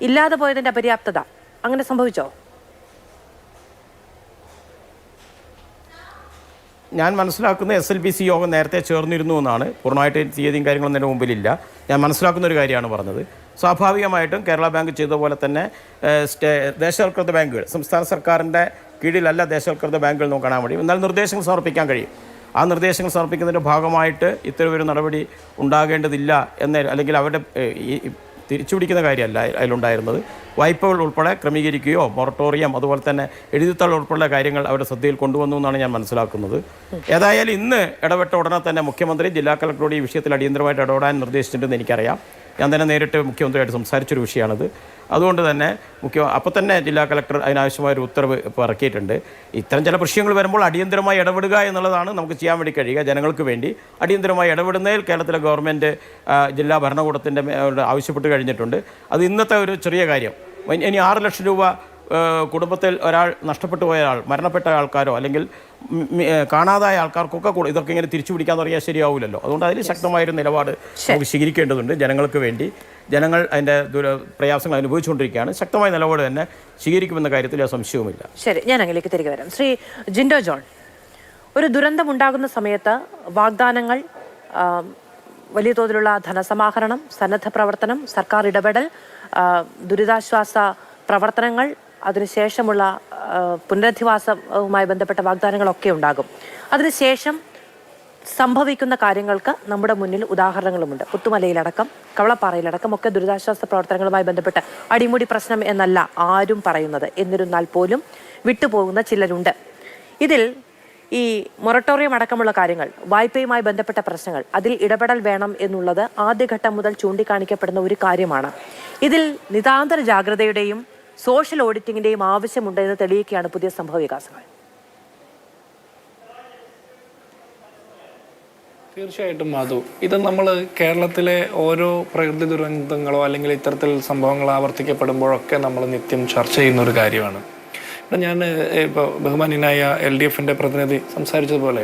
ഇല്ലാതെ പോയതിന്റെ അപര്യാപ്തത അങ്ങനെ സംഭവിച്ചോ? ഞാൻ മനസ്സിലാക്കുന്ന SLBC യോഗം നേരത്തെ ചേർന്നിരുന്നു എന്നാണ്. പൂർണ്ണമായിട്ട് തീയതിയും കാര്യങ്ങളൊന്നും എൻ്റെ മുമ്പിലില്ല. ഞാൻ മനസ്സിലാക്കുന്ന ഒരു കാര്യമാണ് പറഞ്ഞത്. സ്വാഭാവികമായിട്ടും കേരള ബാങ്ക് ചെയ്ത പോലെ തന്നെ ദേശവൽകൃത ബാങ്കുകൾ സംസ്ഥാന സർക്കാരിൻ്റെ കീഴിലല്ല ദേശവൽകൃത ബാങ്കുകൾ നമുക്ക് കാണാൻ കഴിയും. എന്നാൽ നിർദ്ദേശങ്ങൾ സമർപ്പിക്കാൻ കഴിയും. ആ നിർദ്ദേശങ്ങൾ സമർപ്പിക്കുന്നതിൻ്റെ ഭാഗമായിട്ട് ഇത്തരമൊരു നടപടി ഉണ്ടാകേണ്ടതില്ല അല്ലെങ്കിൽ അവരുടെ തിരിച്ചുപിടിക്കുന്ന കാര്യമല്ല അതിലുണ്ടായിരുന്നത്. വായ്പകൾ ഉൾപ്പെടെ ക്രമീകരിക്കുകയോ മൊറട്ടോറിയം അതുപോലെ തന്നെ എഴുതിത്തൾ ഉൾപ്പെടെയുള്ള കാര്യങ്ങൾ അവരുടെ ശ്രദ്ധയിൽ കൊണ്ടുവന്നു എന്നാണ് ഞാൻ മനസ്സിലാക്കുന്നത്. ഏതായാലും ഇന്ന് ഇടപെട്ട ഉടനെ തന്നെ മുഖ്യമന്ത്രി ജില്ലാ കളക്ടറോട് ഈ വിഷയത്തിൽ അടിയന്തരമായിട്ട് ഇടപെടാൻ നിർദ്ദേശിച്ചിട്ടുണ്ടെന്ന് എനിക്കറിയാം. ഞാൻ തന്നെ നേരിട്ട് മുഖ്യമന്ത്രിയായിട്ട് സംസാരിച്ചൊരു വിഷയമാണിത്. അതുകൊണ്ട് തന്നെ അപ്പോൾ തന്നെ ജില്ലാ കളക്ടർ അതിനാവശ്യമായൊരു ഉത്തരവ് ഇപ്പോൾ ഇറക്കിയിട്ടുണ്ട്. ഇത്തരം ചില പ്രശ്നങ്ങൾ വരുമ്പോൾ അടിയന്തരമായി ഇടപെടുക എന്നുള്ളതാണ് നമുക്ക് ചെയ്യാൻ വേണ്ടി കഴിയുക. ജനങ്ങൾക്ക് വേണ്ടി അടിയന്തരമായി ഇടപെടുന്നതിൽ കേരളത്തിലെ ഗവൺമെൻറ് ജില്ലാ ഭരണകൂടത്തിൻ്റെ ആവശ്യപ്പെട്ട് കഴിഞ്ഞിട്ടുണ്ട്. അത് ഇന്നത്തെ ഒരു ചെറിയ കാര്യം. ഇനി 6 ലക്ഷം രൂപ കുടുംബത്തിൽ ഒരാൾ നഷ്ടപ്പെട്ടു പോയ ആൾ, മരണപ്പെട്ട ആൾക്കാരോ അല്ലെങ്കിൽ കാണാതായ ആൾക്കാർക്കൊക്കെ ഇതൊക്കെ ഇങ്ങനെ തിരിച്ചു പിടിക്കാൻ തുടങ്ങിയാൽ ശരിയാവില്ലല്ലോ. അതുകൊണ്ട് അതിൽ ശക്തമായൊരു നിലപാട് നമുക്ക് സ്വീകരിക്കേണ്ടതുണ്ട്. ജനങ്ങൾക്ക് വേണ്ടി ജനങ്ങൾ അതിൻ്റെ പ്രയാസങ്ങൾ അനുഭവിച്ചുകൊണ്ടിരിക്കുകയാണ്. ശക്തമായ നിലപാട് തന്നെ സ്വീകരിക്കുമെന്ന കാര്യത്തിൽ സംശയവുമില്ല. ശരി, ഞാൻ അതിലേക്ക് തിരികെ വരാം. ശ്രീ ജിൻഡോ ജോൺ, ഒരു ദുരന്തമുണ്ടാകുന്ന സമയത്ത് വാഗ്ദാനങ്ങൾ, വലിയ തോതിലുള്ള ധനസമാഹരണം, സന്നദ്ധ പ്രവർത്തനം, സർക്കാർ ഇടപെടൽ, ദുരിതാശ്വാസ പ്രവർത്തനങ്ങൾ, അതിനുശേഷമുള്ള പുനരധിവാസവുമായി ബന്ധപ്പെട്ട വാഗ്ദാനങ്ങളൊക്കെ ഉണ്ടാകും. അതിനുശേഷം സംഭവിക്കുന്ന കാര്യങ്ങൾക്ക് നമ്മുടെ മുന്നിൽ ഉദാഹരണങ്ങളുമുണ്ട്. പുത്തുമലയിലടക്കം കവളപ്പാറയിലടക്കം ഒക്കെ ദുരിതാശ്വാസ പ്രവർത്തനങ്ങളുമായി ബന്ധപ്പെട്ട് അടിമുടി പ്രശ്നം എന്നല്ല ആരും പറയുന്നത്. എന്നിരുന്നാൽ പോലും വിട്ടുപോകുന്ന ചിലരുണ്ട്. ഇതിൽ ഈ മൊറട്ടോറിയം അടക്കമുള്ള കാര്യങ്ങൾ, വായ്പയുമായി ബന്ധപ്പെട്ട പ്രശ്നങ്ങൾ, അതിൽ ഇടപെടൽ വേണം എന്നുള്ളത് ആദ്യഘട്ടം മുതൽ ചൂണ്ടിക്കാണിക്കപ്പെടുന്ന ഒരു കാര്യമാണ്. ഇതിൽ നിതാന്തര ജാഗ്രതയുടെയും സോഷ്യൽ ഓഡിറ്റിങ്ങിന്റെയും ആവശ്യമുണ്ട് എന്ന് തെളിയിക്കുകയാണ് പുതിയ സംഭവ വികാസങ്ങൾ. തീർച്ചയായിട്ടും മാധു, ഇത് നമ്മൾ കേരളത്തിലെ ഓരോ പ്രകൃതി ദുരന്തങ്ങളോ അല്ലെങ്കിൽ ഇത്തരത്തിൽ സംഭവങ്ങൾ ആവർത്തിക്കപ്പെടുമ്പോഴൊക്കെ നമ്മൾ നിത്യം ചർച്ച ചെയ്യുന്ന ഒരു കാര്യമാണ്. ഇവിടെ ഞാൻ ഇപ്പോൾ ബഹുമാന്യനായ LDFന്റെ പ്രതിനിധി സംസാരിച്ചതുപോലെ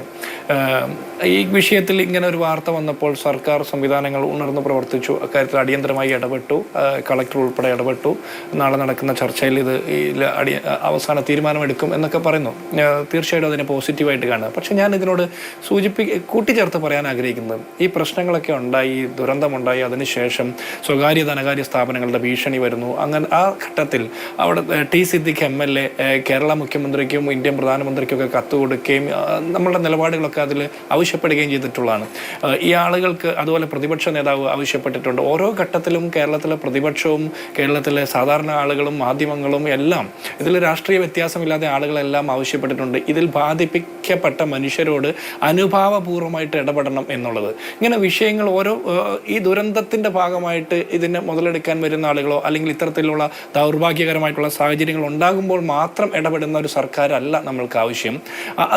ഈ വിഷയത്തിൽ ഇങ്ങനെ ഒരു വാർത്ത വന്നപ്പോൾ സർക്കാർ സംവിധാനങ്ങൾ ഉണർന്നു പ്രവർത്തിച്ചു. അക്കാര്യത്തിൽ അടിയന്തരമായി ഇടപെട്ടു. കളക്ടർ ഉൾപ്പെടെ ഇടപെട്ടു. നാളെ നടക്കുന്ന ചർച്ചയിൽ ഇത് അവസാന തീരുമാനമെടുക്കും എന്നൊക്കെ പറയുന്നു. തീർച്ചയായിട്ടും അതിനെ പോസിറ്റീവായിട്ട് കാണുക. പക്ഷെ ഞാൻ ഇതിനോട് കൂട്ടിച്ചേർത്ത് പറയാൻ ആഗ്രഹിക്കുന്നത്, ഈ പ്രശ്നങ്ങളൊക്കെ ഉണ്ടായി, ദുരന്തമുണ്ടായി, അതിനുശേഷം സ്വകാര്യ ധനകാര്യ സ്ഥാപനങ്ങളുടെ ഭീഷണി വരുന്നു. അങ്ങനെ ആ ഘട്ടത്തിൽ അവിടെ T. സിദ്ദിഖ് MLA കേരള മുഖ്യമന്ത്രിക്കും ഇന്ത്യൻ പ്രധാനമന്ത്രിക്കൊക്കെ കത്ത് കൊടുക്കുകയും നമ്മളുടെ നിലപാടുകളൊക്കെ അതിൽ ആവശ്യപ്പെടുകയും ചെയ്തിട്ടുള്ളതാണ്. ഈ ആളുകൾക്ക് അതുപോലെ പ്രതിപക്ഷ നേതാവ് ആവശ്യപ്പെട്ടിട്ടുണ്ട്. ഓരോ ഘട്ടത്തിലും കേരളത്തിലെ പ്രതിപക്ഷവും കേരളത്തിലെ സാധാരണ ആളുകളും മാധ്യമങ്ങളും എല്ലാം ഇതിൽ രാഷ്ട്രീയ വ്യത്യാസമില്ലാതെ ആളുകളെല്ലാം ആവശ്യപ്പെട്ടിട്ടുണ്ട്. ഇതിൽ ബാധിക്കപ്പെട്ട മനുഷ്യരോട് അനുഭാവപൂർവ്വമായിട്ട് ഇടപെടണം എന്നുള്ളത്. ഇങ്ങനെ വിഷയങ്ങൾ ഓരോ ഈ ദുരന്തത്തിൻ്റെ ഭാഗമായിട്ട് ഇതിനെ മുതലെടുക്കാൻ വരുന്ന ആളുകളോ അല്ലെങ്കിൽ ഇത്തരത്തിലുള്ള ദൗർഭാഗ്യകരമായിട്ടുള്ള സാഹചര്യങ്ങൾ ഉണ്ടാകുമ്പോൾ മാത്രം ഇടപെടുന്ന ഒരു സർക്കാരല്ല നമ്മൾക്ക് ആവശ്യം.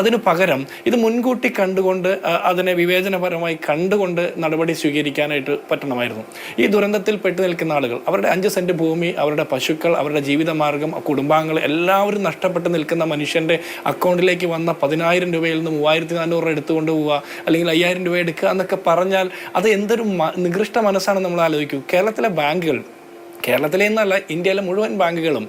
അതിനു പകരം ഇത് മുൻകൂട്ടി കണ്ടുകൊണ്ട് അതിനെ വിവേചനപരമായി കണ്ടുകൊണ്ട് നടപടി സ്വീകരിക്കാനായിട്ട് പറ്റണമായിരുന്നു. ഈ ദുരന്തത്തിൽ പെട്ടു നിൽക്കുന്ന ആളുകൾ, അവരുടെ 5 സെന്റ് ഭൂമി, അവരുടെ പശുക്കൾ, അവരുടെ ജീവിതമാർഗം, കുടുംബാംഗങ്ങൾ എല്ലാവരും നഷ്ടപ്പെട്ട് നിൽക്കുന്ന മനുഷ്യൻ്റെ അക്കൗണ്ടിലേക്ക് വന്ന 10,000 രൂപയിൽ നിന്ന് 3,400 രൂപ എടുത്തുകൊണ്ട് പോവുക, അല്ലെങ്കിൽ 5,000 രൂപ എടുക്കുക എന്നൊക്കെ പറഞ്ഞാൽ അത് എന്തൊരു നികൃഷ്ട മനസ്സാണ് നമ്മൾ ആലോചിക്കൂ. കേരളത്തിലെ ബാങ്കുകൾ, കേരളത്തിലെ എന്നല്ല ഇന്ത്യയിലെ മുഴുവൻ ബാങ്കുകളും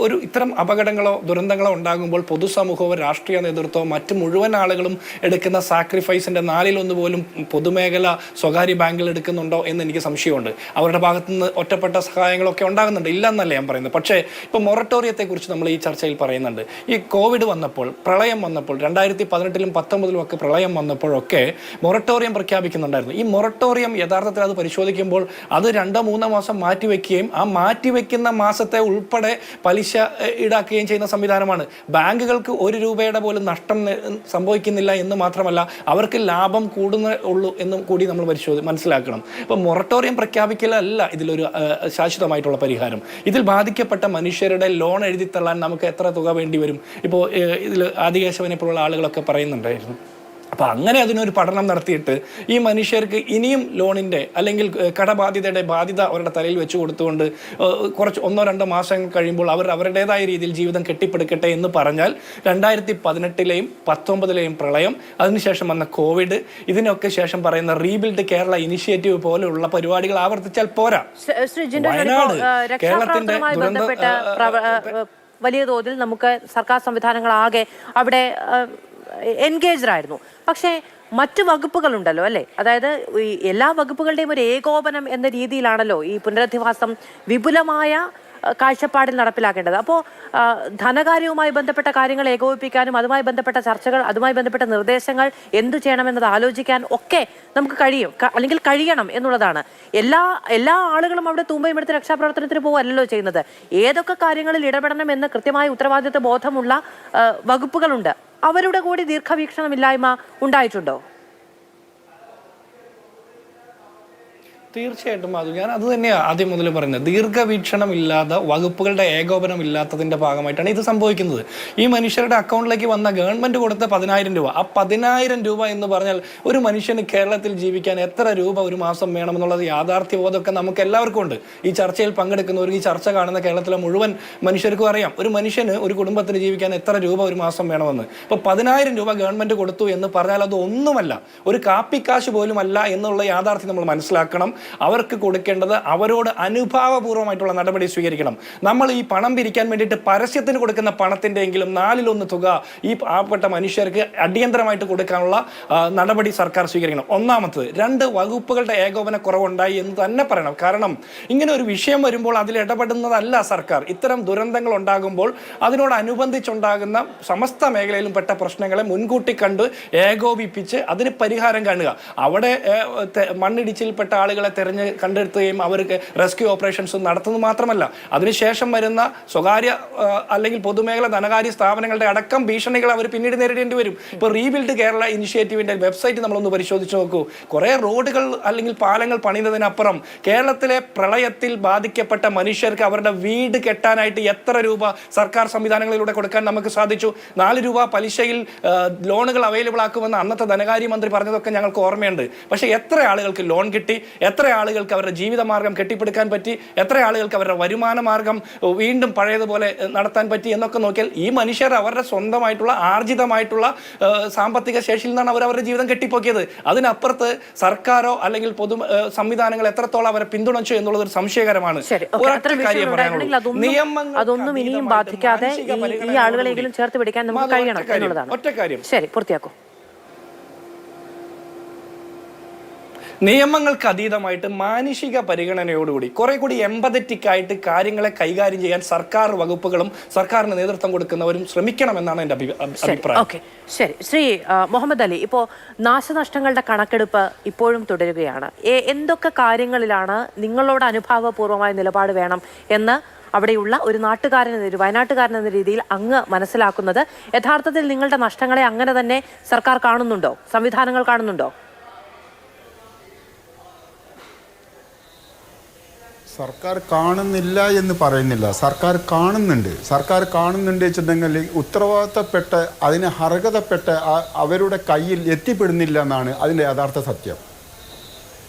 ഒരു ഇത്തരം അപകടങ്ങളോ ദുരന്തങ്ങളോ ഉണ്ടാകുമ്പോൾ പൊതുസമൂഹവും രാഷ്ട്രീയ നേതൃത്വവും മറ്റ് മുഴുവൻ ആളുകളും എടുക്കുന്ന സാക്രിഫൈസിൻ്റെ 1/4 പോലും പൊതുമേഖല സ്വകാര്യ ബാങ്കുകൾ എടുക്കുന്നുണ്ടോ എന്ന് എനിക്ക് സംശയമുണ്ട്. അവരുടെ ഭാഗത്തുനിന്ന് ഒറ്റപ്പെട്ട സഹായങ്ങളൊക്കെ ഉണ്ടാകുന്നുണ്ട്, ഇല്ല എന്നല്ല ഞാൻ പറയുന്നത്. പക്ഷേ ഇപ്പോൾ മൊറട്ടോറിയത്തെക്കുറിച്ച് നമ്മൾ ഈ ചർച്ചയിൽ പറയുന്നുണ്ട്. ഈ കോവിഡ് വന്നപ്പോൾ, പ്രളയം വന്നപ്പോൾ, 2018-ലും 2019-ലും ഒക്കെ പ്രളയം വന്നപ്പോഴൊക്കെ മൊറട്ടോറിയം പ്രഖ്യാപിക്കുന്നുണ്ടായിരുന്നു. ഈ മൊറട്ടോറിയം യഥാർത്ഥത്തിൽ അത് പരിശോധിക്കുമ്പോൾ അത് 2-3 മാസം മാറ്റിവെക്കുകയും ആ മാറ്റിവെക്കുന്ന മാസത്തെ ഉൾപ്പെടെ പലിശ ഈടാക്കുകയും ചെയ്യുന്ന സംവിധാനമാണ്. ബാങ്കുകൾക്ക് 1 രൂപയുടെ പോലും നഷ്ടം സംഭവിക്കുന്നില്ല എന്ന് മാത്രമല്ല, അവർക്ക് ലാഭം കൂടുന്നുള്ളൂ എന്നും കൂടി നമ്മൾ മനസ്സിലാക്കണം. ഇപ്പോൾ മൊറട്ടോറിയം പ്രഖ്യാപിക്കലല്ല ഇതിലൊരു ശാശ്വതമായിട്ടുള്ള പരിഹാരം. ഇതിൽ ബാധിക്കപ്പെട്ട മനുഷ്യരുടെ ലോൺ എഴുതിത്തള്ളാൻ നമുക്ക് എത്ര തുക വേണ്ടി വരും? ഇപ്പോൾ ഇതിൽ ആദികേശവനെ പോലുള്ള ആളുകളൊക്കെ പറയുന്നുണ്ടായിരുന്നു. അപ്പോൾ അങ്ങനെ അതിനൊരു പഠനം നടത്തിയിട്ട് ഈ മനുഷ്യർക്ക് ഇനിയും ലോണിൻ്റെ അല്ലെങ്കിൽ കടബാധ്യതയുടെ ബാധ്യത അവരുടെ തലയിൽ വെച്ച് കൊടുത്തുകൊണ്ട് കുറച്ച് 1-2 മാസം കഴിയുമ്പോൾ അവർ അവരുടേതായ രീതിയിൽ ജീവിതം കെട്ടിപ്പടുക്കട്ടെ എന്ന് പറഞ്ഞാൽ 2018-ലെയും 2019-ലെയും പ്രളയം, അതിനുശേഷം വന്ന കോവിഡ്, ഇതിനൊക്കെ ശേഷം പറയുന്ന റീബിൽഡ് കേരള ഇനിഷ്യേറ്റീവ് പോലെയുള്ള പരിപാടികൾ ആവർത്തിച്ചാൽ പോരാ. വയനാട് കേരളത്തിന്റെ വലിയ തോതിൽ നമുക്ക് സർക്കാർ സംവിധാനങ്ങളാകെ അവിടെ എൻഗേജ്ഡ് ആയിരുന്നു. പക്ഷേ മറ്റു വകുപ്പുകളുണ്ടല്ലോ അല്ലേ, അതായത് ഈ എല്ലാ വകുപ്പുകളുടെയും ഒരു ഏകോപനം എന്ന രീതിയിലാണല്ലോ ഈ പുനരധിവാസം വിപുലമായ കാഴ്ചപ്പാടിൽ നടപ്പിലാക്കേണ്ടത്. അപ്പോൾ ധനകാര്യവുമായി ബന്ധപ്പെട്ട കാര്യങ്ങൾ ഏകോപിപ്പിക്കാനും അതുമായി ബന്ധപ്പെട്ട ചർച്ചകൾ, അതുമായി ബന്ധപ്പെട്ട നിർദ്ദേശങ്ങൾ എന്തു ചെയ്യണമെന്നത് ആലോചിക്കാൻ ഒക്കെ നമുക്ക് കഴിയും, അല്ലെങ്കിൽ കഴിയണം എന്നുള്ളതാണ്. എല്ലാ ആളുകളും അവിടെ തൂമ്പയും എടുത്ത് രക്ഷാപ്രവർത്തനത്തിന് പോവുകയല്ലോ ചെയ്യുന്നത്. ഏതൊക്കെ കാര്യങ്ങളിൽ ഇടപെടണം എന്ന് കൃത്യമായ ഉത്തരവാദിത്വ ബോധമുള്ള വകുപ്പുകളുണ്ട്. അവരുടെ കൂടി ദീർഘവീക്ഷണമില്ലായ്മ ഉണ്ടായിട്ടുണ്ടോ? തീർച്ചയായിട്ടും അത് ഞാൻ അത് തന്നെയാണ് ആദ്യം മുതൽ പറയുന്നത്. ദീർഘവീക്ഷണം ഇല്ലാതെ വകുപ്പുകളുടെ ഏകോപനം ഇല്ലാത്തതിൻ്റെ ഭാഗമായിട്ടാണ് ഇത് സംഭവിക്കുന്നത്. ഈ മനുഷ്യരുടെ അക്കൗണ്ടിലേക്ക് വന്ന ഗവൺമെൻറ് കൊടുത്ത 10,000 രൂപ, ആ 10,000 രൂപ എന്ന് പറഞ്ഞാൽ ഒരു മനുഷ്യന് കേരളത്തിൽ ജീവിക്കാൻ എത്ര രൂപ ഒരു മാസം വേണമെന്നുള്ളത് യാഥാർത്ഥ്യബോധമൊക്കെ നമുക്ക് എല്ലാവർക്കും ഉണ്ട്. ഈ ചർച്ചയിൽ പങ്കെടുക്കുന്നവർക്ക്, ഈ ചർച്ച കാണുന്ന കേരളത്തിലെ മുഴുവൻ മനുഷ്യർക്കും അറിയാം ഒരു മനുഷ്യന്, ഒരു കുടുംബത്തിന് ജീവിക്കാൻ എത്ര രൂപ ഒരു മാസം വേണമെന്ന്. ഇപ്പോൾ 10,000 രൂപ ഗവൺമെൻറ് കൊടുത്തു എന്ന് പറഞ്ഞാൽ അത് ഒന്നുമല്ല, ഒരു കാപ്പിക്കാശ് പോലും അല്ല എന്നുള്ള യാഥാർത്ഥ്യം നമ്മൾ മനസ്സിലാക്കണം. അവർക്ക് കൊടുക്കേണ്ടത് അവരോട് അനുഭാവപൂർവ്വമായിട്ടുള്ള നടപടി സ്വീകരിക്കണം. നമ്മൾ ഈ പണം പിരിക്കാൻ വേണ്ടിയിട്ട് പരസ്യത്തിന് കൊടുക്കുന്ന പണത്തിൻ്റെ എങ്കിലും 4/1 തുക ഈ പാവപ്പെട്ട മനുഷ്യർക്ക് അടിയന്തരമായിട്ട് കൊടുക്കാനുള്ള നടപടി സർക്കാർ സ്വീകരിക്കണം. ഒന്നാമത്തത്. 2, വകുപ്പുകളുടെ ഏകോപന കുറവുണ്ടായി എന്ന് തന്നെ പറയണം. കാരണം ഇങ്ങനെ ഒരു വിഷയം വരുമ്പോൾ അതിൽ ഇടപെടുന്നതല്ല സർക്കാർ. ഇത്തരം ദുരന്തങ്ങൾ ഉണ്ടാകുമ്പോൾ അതിനോടനുബന്ധിച്ചുണ്ടാകുന്ന സമസ്ത മേഖലയിലും പെട്ട പ്രശ്നങ്ങളെ മുൻകൂട്ടി കണ്ട് ഏകോപിപ്പിച്ച് അതിന് പരിഹാരം കാണുക. അവിടെ മണ്ണിടിച്ചിൽപ്പെട്ട ആളുകളെ കണ്ടെടുത്തുകയും അവർക്ക് റെസ്ക്യൂ ഓപ്പറേഷൻസ് നടത്തുന്നത് മാത്രമല്ല, അതിനുശേഷം വരുന്ന സ്വകാര്യ അല്ലെങ്കിൽ പൊതുമേഖല ധനകാര്യ സ്ഥാപനങ്ങളുടെ അടക്കം ഭീഷണികൾ അവർ പിന്നീട് നേരിടേണ്ടി വരും. ഇപ്പോൾ റീബിൽഡ് കേരള ഇനിഷ്യേറ്റീവിൻ്റെ വെബ്സൈറ്റ് നമ്മളൊന്ന് പരിശോധിച്ച് നോക്കൂ. കുറേ റോഡുകൾ അല്ലെങ്കിൽ പാലങ്ങൾ പണിയുന്നതിനപ്പുറം കേരളത്തിലെ പ്രളയത്തിൽ ബാധിക്കപ്പെട്ട മനുഷ്യർക്ക് അവരുടെ വീട് കെട്ടാനായിട്ട് എത്ര രൂപ സർക്കാർ സംവിധാനങ്ങളിലൂടെ കൊടുക്കാൻ നമുക്ക് സാധിച്ചു? 4 രൂപ പലിശയിൽ ലോണുകൾ അവൈലബിൾ ആക്കുമെന്ന് അന്നത്തെ ധനകാര്യമന്ത്രി പറഞ്ഞതൊക്കെ ഞങ്ങൾക്ക് ഓർമ്മയുണ്ട്. പക്ഷേ എത്ര ആളുകൾക്ക് ലോൺ കിട്ടി? എത്ര ആളുകൾക്ക് അവരുടെ ജീവിതമാർഗം കെട്ടിപ്പടുക്കാൻ പറ്റി? എത്ര ആളുകൾക്ക് അവരുടെ വരുമാന മാർഗം വീണ്ടും പഴയതുപോലെ നടത്താൻ പറ്റി എന്നൊക്കെ നോക്കിയാൽ ഈ മനുഷ്യർ അവരുടെ സ്വന്തമായിട്ടുള്ള ആർജിതമായിട്ടുള്ള സാമ്പത്തിക ശേഷിയിൽ നിന്നാണ് അവരുടെ ജീവിതം കെട്ടിപ്പോക്കിയത്. അതിനപ്പുറത്ത് സർക്കാരോ അല്ലെങ്കിൽ പൊതു സംവിധാനങ്ങൾ എത്രത്തോളം അവരെ പിന്തുണച്ചു എന്നുള്ളത് ഒരു സംശയകരമാണ്. അതൊന്നും ഇനിയും ബാധിക്കാതെ ഈ ആളുകളെങ്കിലും ചേർത്ത് പിടിക്കാൻ നമുക്ക് കഴിയണം എന്നുള്ളതാണ്. ഒറ്റ കാര്യം. ശരി, പൂർത്തിയാക്കൂ. നിയമങ്ങൾക്ക് അതീതമായിട്ട് മാനുഷിക പരിഗണനയോടുകൂടി കുറെ കൂടി എംപതറ്റിക് ആയിട്ട് കാര്യങ്ങളെ കൈകാര്യം ചെയ്യാൻ സർക്കാർ വകുപ്പുകളും സർക്കാരിന് നേതൃത്വം കൊടുക്കുന്നവരും ശ്രമിക്കണമെന്നാണ് എൻ്റെ അഭിപ്രായം. ഓക്കെ, ശരി. ശ്രീ മുഹമ്മദ് അലി, ഇപ്പോൾ നാശനഷ്ടങ്ങളുടെ കണക്കെടുപ്പ് ഇപ്പോഴും തുടരുകയാണ്. എന്തൊക്കെ കാര്യങ്ങളിലാണ് നിങ്ങളോട് അനുഭാവപൂർവമായ നിലപാട് വേണം എന്ന് അവിടെയുള്ള ഒരു ഒരു വയനാട്ടുകാരൻ എന്ന രീതിയിൽ അങ്ങ് മനസ്സിലാക്കുന്നത് യഥാർത്ഥത്തിൽ നിങ്ങളുടെ നഷ്ടങ്ങളെ അങ്ങനെ തന്നെ സർക്കാർ കാണുന്നുണ്ടോ, സംവിധാനങ്ങൾ കാണുന്നുണ്ടോ? സർക്കാർ കാണുന്നില്ല എന്ന് പറയുന്നില്ല, സർക്കാർ കാണുന്നുണ്ട് വെച്ചിട്ടുണ്ടെങ്കിൽ ഉത്തരവാദിത്തപ്പെട്ട അതിന് അർഹതപ്പെട്ട അവരുടെ കയ്യിൽ എത്തിപ്പെടുന്നില്ല എന്നാണ് അതിൻ്റെ യഥാർത്ഥ സത്യം.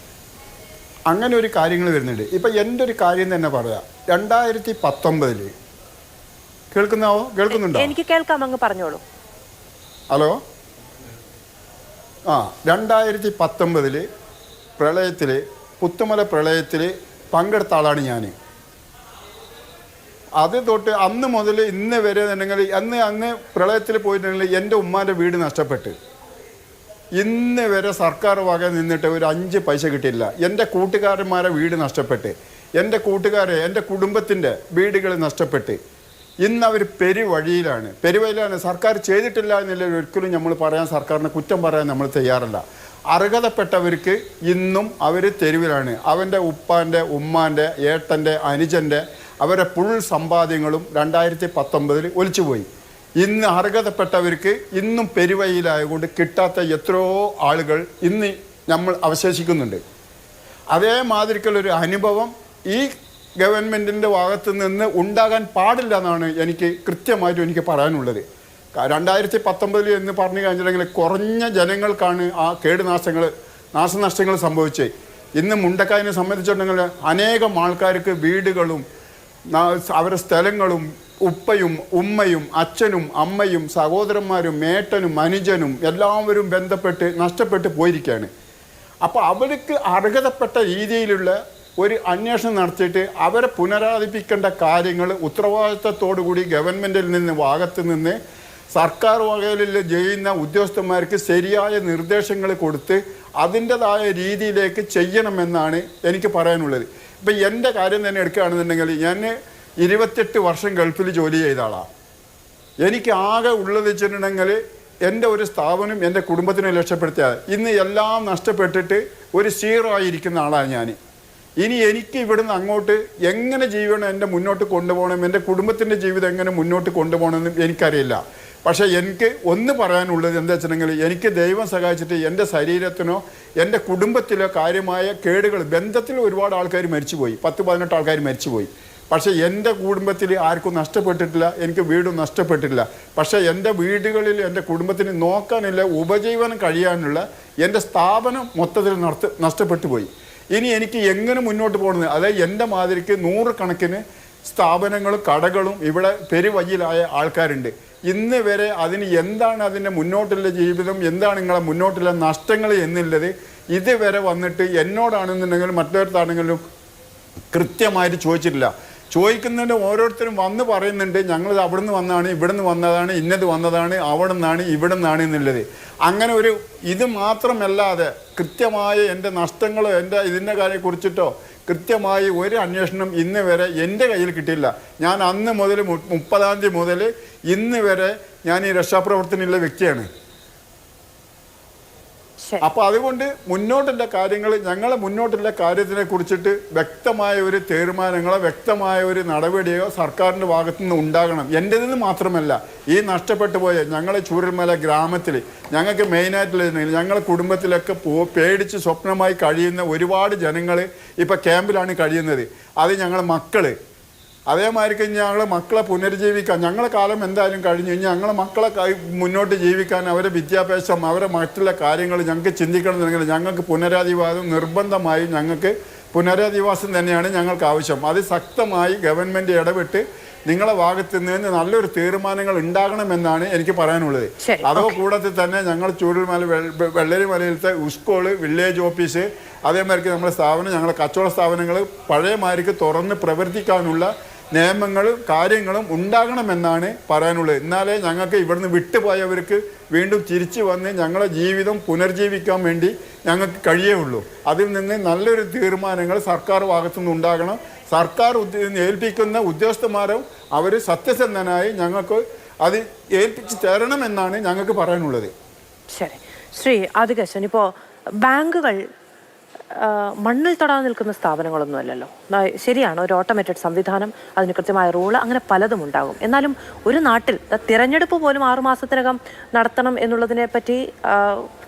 അങ്ങനെ ഒരു കാര്യങ്ങൾ വരുന്നുണ്ട്. ഇപ്പം എൻ്റെ ഒരു കാര്യം തന്നെ പറയാം. 2019 കേൾക്കുന്നുണ്ടോ? എനിക്ക് കേൾക്കാം, അങ്ങ് പറഞ്ഞോളൂ. ഹലോ. 2019 പ്രളയത്തിൽ, പുത്തുമല പ്രളയത്തിൽ പങ്കെടുത്ത ആളാണ് ഞാൻ. അത് തൊട്ട് അന്ന് മുതൽ ഇന്ന് വരെ എന്നുണ്ടെങ്കിൽ അന്ന് പ്രളയത്തിൽ പോയിട്ടുണ്ടെങ്കിൽ എൻ്റെ ഉമ്മാൻ്റെ വീട് നഷ്ടപ്പെട്ട് ഇന്ന് വരെ സർക്കാർ വക നിന്നിട്ട് ഒരു 5 പൈസ കിട്ടിയില്ല. എൻ്റെ കൂട്ടുകാരന്മാരെ വീട് നഷ്ടപ്പെട്ട്, എൻ്റെ കുടുംബത്തിൻ്റെ വീടുകൾ നഷ്ടപ്പെട്ട് ഇന്ന് അവർ പെരുവഴിയിലാണ്. സർക്കാർ ചെയ്തിട്ടില്ല എന്നുള്ള ഒരിക്കലും നമ്മൾ പറയാൻ, സർക്കാരിനെ കുറ്റം പറയാൻ നമ്മൾ തയ്യാറല്ല. അർഹതപ്പെട്ടവർക്ക് ഇന്നും അവർ തെരുവിലാണ്. അവൻ്റെ ഉപ്പാൻ്റെ, ഉമ്മാൻ്റെ, ഏട്ടൻ്റെ, അനുജൻ്റെ അവരുടെ ഫുൾ സമ്പാദ്യങ്ങളും 2019 ഒലിച്ചുപോയി. ഇന്ന് അർഹതപ്പെട്ടവർക്ക് ഇന്നും പെരുവഴിയിലായതുകൊണ്ട് കിട്ടാത്ത എത്രയോ ആളുകൾ ഇന്ന് നമ്മൾ അവശേഷിക്കുന്നുണ്ട്. അതേമാതിരിക്കുള്ളൊരു അനുഭവം ഈ ഗവൺമെൻറ്റിൻ്റെ ഭാഗത്തു നിന്ന് ഉണ്ടാകാൻ പാടില്ല എന്നാണ് എനിക്ക് പറയാനുള്ളത്. 2019 എന്ന് പറഞ്ഞു കഴിഞ്ഞിട്ടുണ്ടെങ്കിൽ കുറഞ്ഞ ജനങ്ങൾക്കാണ് ആ നാശനഷ്ടങ്ങൾ സംഭവിച്ചത്. ഇന്ന് മുണ്ടക്കായനെ സംബന്ധിച്ചിട്ടുണ്ടെങ്കിൽ അനേകം ആൾക്കാർക്ക് വീടുകളും അവരുടെ സ്ഥലങ്ങളും ഉപ്പയും ഉമ്മയും അച്ഛനും അമ്മയും സഹോദരന്മാരും ഏട്ടനും അനുജനും എല്ലാവരും നഷ്ടപ്പെട്ട് പോയിരിക്കുകയാണ്. അപ്പോൾ അവർക്ക് അർഹതപ്പെട്ട രീതിയിലുള്ള ഒരു അന്വേഷണം നടത്തിയിട്ട് അവരെ പുനരാധിപ്പിക്കേണ്ട കാര്യങ്ങൾ ഉത്തരവാദിത്തത്തോടു കൂടി ഗവൺമെൻറ്റിൽ ഭാഗത്ത് നിന്ന് സർക്കാർ വകയിൽ ചെയ്യുന്ന ഉദ്യോഗസ്ഥന്മാർക്ക് ശരിയായ നിർദ്ദേശങ്ങൾ കൊടുത്ത് അതിൻ്റെതായ രീതിയിലേക്ക് ചെയ്യണമെന്നാണ് എനിക്ക് പറയാനുള്ളത്. ഇപ്പം എൻ്റെ കാര്യം തന്നെ എടുക്കുകയാണെന്നുണ്ടെങ്കിൽ ഞാൻ 28 വർഷം ഗൾഫിൽ ജോലി ചെയ്ത ആളാണ്. എനിക്ക് ആകെ ഉള്ളത് വെച്ചിട്ടുണ്ടെങ്കിൽ എൻ്റെ ഒരു സ്ഥാപനം എൻ്റെ കുടുംബത്തിനെ രക്ഷപ്പെടുത്തിയത്. ഇന്ന് എല്ലാം നഷ്ടപ്പെട്ടിട്ട് ഒരു സീറോ ആയിരിക്കുന്ന ആളാണ് ഞാൻ. ഇനി എനിക്ക് ഇവിടുന്ന് അങ്ങോട്ട് എങ്ങനെ ജീവിതം എൻ്റെ മുന്നോട്ട് കൊണ്ടുപോകണം, എൻ്റെ കുടുംബത്തിൻ്റെ ജീവിതം എങ്ങനെ മുന്നോട്ട് കൊണ്ടുപോകണമെന്നും എനിക്കറിയില്ല. പക്ഷേ എനിക്ക് ഒന്ന് പറയാനുള്ളത് എന്താ വെച്ചിട്ടുണ്ടെങ്കിൽ എനിക്ക് ദൈവം സഹായിച്ചിട്ട് എൻ്റെ ശരീരത്തിനോ എൻ്റെ കുടുംബത്തിലോ കാര്യമായ കേടുകൾ, ബന്ധത്തിൽ ഒരുപാട് ആൾക്കാർ മരിച്ചുപോയി, 10-18 ആൾക്കാർ മരിച്ചുപോയി. പക്ഷേ എൻ്റെ കുടുംബത്തിൽ ആർക്കും നഷ്ടപ്പെട്ടിട്ടില്ല, എനിക്ക് വീടും നഷ്ടപ്പെട്ടിട്ടില്ല. പക്ഷേ എൻ്റെ വീടുകളിൽ എൻ്റെ കുടുംബത്തിന് നോക്കാനില്ല, ഉപജീവനം കഴിയാനുള്ള എൻ്റെ സ്ഥാപനം മൊത്തത്തിൽ നഷ്ടപ്പെട്ടു പോയി. ഇനി എനിക്ക് എങ്ങനെ മുന്നോട്ട് പോകുന്നത്? അതായത് എൻ്റെ മാതിരിക്ക് 100 കണക്കിന് സ്ഥാപനങ്ങളും കടകളും ഇവിടെ പെരുവഴിയിലായ ആൾക്കാരുണ്ട്. ഇന്ന് വരെ എന്താണ് അതിൻ്റെ മുന്നോട്ടുള്ള ജീവിതം, എന്താണ് നിങ്ങളെ മുന്നോട്ടുള്ള നഷ്ടങ്ങൾ എന്നുള്ളത് ഇതുവരെ വന്നിട്ട് എന്നോടാണെന്നുണ്ടെങ്കിലും മറ്റൊരുത്താണെങ്കിലും കൃത്യമായിട്ട് ചോദിച്ചിട്ടില്ല. ചോദിക്കുന്നതിൻ്റെ ഓരോരുത്തരും വന്ന് പറയുന്നുണ്ട് ഞങ്ങൾ അവിടെ നിന്ന് വന്നതാണ്, ഇവിടെ നിന്ന് വന്നതാണ്, ഇന്നത് വന്നതാണ്, അവിടെ നിന്നാണ്, ഇവിടെ നിന്നാണ് എന്നുള്ളത്. അങ്ങനെ ഇത് മാത്രമല്ലാതെ കൃത്യമായ എൻ്റെ നഷ്ടങ്ങളോ ഇതിൻ്റെ കാര്യത്തെക്കുറിച്ചിട്ടോ കൃത്യമായി ഒരു അന്വേഷണം ഇന്ന് വരെ എൻ്റെ കയ്യിൽ കിട്ടിയില്ല. ഞാൻ അന്ന് മുതൽ 30-ാം തീയതി മുതൽ ഇന്ന് വരെ ഞാൻ ഈ രക്ഷാപ്രവർത്തനമുള്ള വ്യക്തിയാണ്. അപ്പോൾ അതുകൊണ്ട് ഞങ്ങളെ മുന്നോട്ടുള്ള കാര്യത്തിനെ കുറിച്ചിട്ട് വ്യക്തമായ ഒരു തീരുമാനങ്ങളോ വ്യക്തമായ ഒരു നടപടിയോ സർക്കാരിൻ്റെ ഭാഗത്തു നിന്ന് ഉണ്ടാകണം. എൻ്റെതെന്ന് മാത്രമല്ല, ഈ നഷ്ടപ്പെട്ടു പോയ ഞങ്ങളെ ചൂരൽമല ഗ്രാമത്തിൽ ഞങ്ങൾക്ക് മെയിനായിട്ടുള്ള ഞങ്ങളെ കുടുംബത്തിലൊക്കെ പേടിച്ച് സ്വപ്നമായി കഴിയുന്ന ഒരുപാട് ജനങ്ങൾ ഇപ്പോൾ ക്യാമ്പിലാണ് കഴിയുന്നത്. അത് ഞങ്ങളെ മക്കൾ, അതേമാതിരി ഞങ്ങളെ മക്കളെ പുനരുജ്ജീവിക്കാൻ ഞങ്ങളെ കാലം എന്തായാലും കഴിഞ്ഞു. ഇനി ഞങ്ങളെ മക്കളെ മുന്നോട്ട് ജീവിക്കാൻ അവരെ വിദ്യാഭ്യാസം, അവരെ മറ്റുള്ള കാര്യങ്ങൾ ഞങ്ങൾക്ക് ചിന്തിക്കണമെന്നുണ്ടെങ്കിൽ ഞങ്ങൾക്ക് പുനരധിവാസം നിർബന്ധമായും പുനരധിവാസം തന്നെയാണ് ഞങ്ങൾക്ക് ആവശ്യം. അത് ശക്തമായി ഗവൺമെൻറ് ഇടപെട്ട് നിങ്ങളെ ഭാഗത്ത് നിന്ന് നല്ലൊരു തീരുമാനങ്ങൾ ഉണ്ടാകണമെന്നാണ് എനിക്ക് പറയാനുള്ളത്. അതോ കൂടാതെ തന്നെ ഞങ്ങൾ ചൂരൽമല വെള്ളരിമലയിലത്തെ സ്കൂള്, വില്ലേജ് ഓഫീസ്, അതേമാതിരി നമ്മുടെ സ്ഥാപനം, ഞങ്ങളുടെ കച്ചവട സ്ഥാപനങ്ങൾ പഴയമാതിരിക്ക് തുറന്ന് പ്രവർത്തിക്കാനുള്ള നിയമങ്ങളും കാര്യങ്ങളും ഉണ്ടാകണമെന്നാണ് പറയാനുള്ളത്. എന്നാലേ ഞങ്ങൾക്ക് ഇവിടുന്ന് വിട്ടുപോയവർക്ക് വീണ്ടും തിരിച്ചു വന്ന് ഞങ്ങളെ ജീവിതം പുനർജീവിക്കാൻ വേണ്ടി ഞങ്ങൾക്ക് കഴിയുള്ളൂ. അതിൽ നിന്ന് നല്ലൊരു തീരുമാനങ്ങൾ സർക്കാർ ഭാഗത്തുനിന്ന് ഉണ്ടാകണം. സർക്കാർ ഏൽപ്പിക്കുന്ന ഉദ്യോഗസ്ഥന്മാരും അവർ സത്യസന്ധനായി ഞങ്ങൾക്ക് അത് ഏൽപ്പിച്ച് തരണമെന്നാണ് ഞങ്ങൾക്ക് പറയാനുള്ളത്. ശരി, ശ്രീ ആദികേശൻ, ഇപ്പോൾ ബാങ്കുകൾ മണ്ണിൽ തൊടാൻ നിൽക്കുന്ന സ്ഥാപനങ്ങളൊന്നും അല്ലല്ലോ. ശരിയാണ്, ഒരു ഓട്ടോമേറ്റഡ് സംവിധാനം, അതിന് കൃത്യമായ റൂള്, അങ്ങനെ പലതും ഉണ്ടാകും. എന്നാലും ഒരു നാട്ടിൽ തിരഞ്ഞെടുപ്പ് പോലും 6 മാസത്തിനകം നടത്തണം എന്നുള്ളതിനെ പറ്റി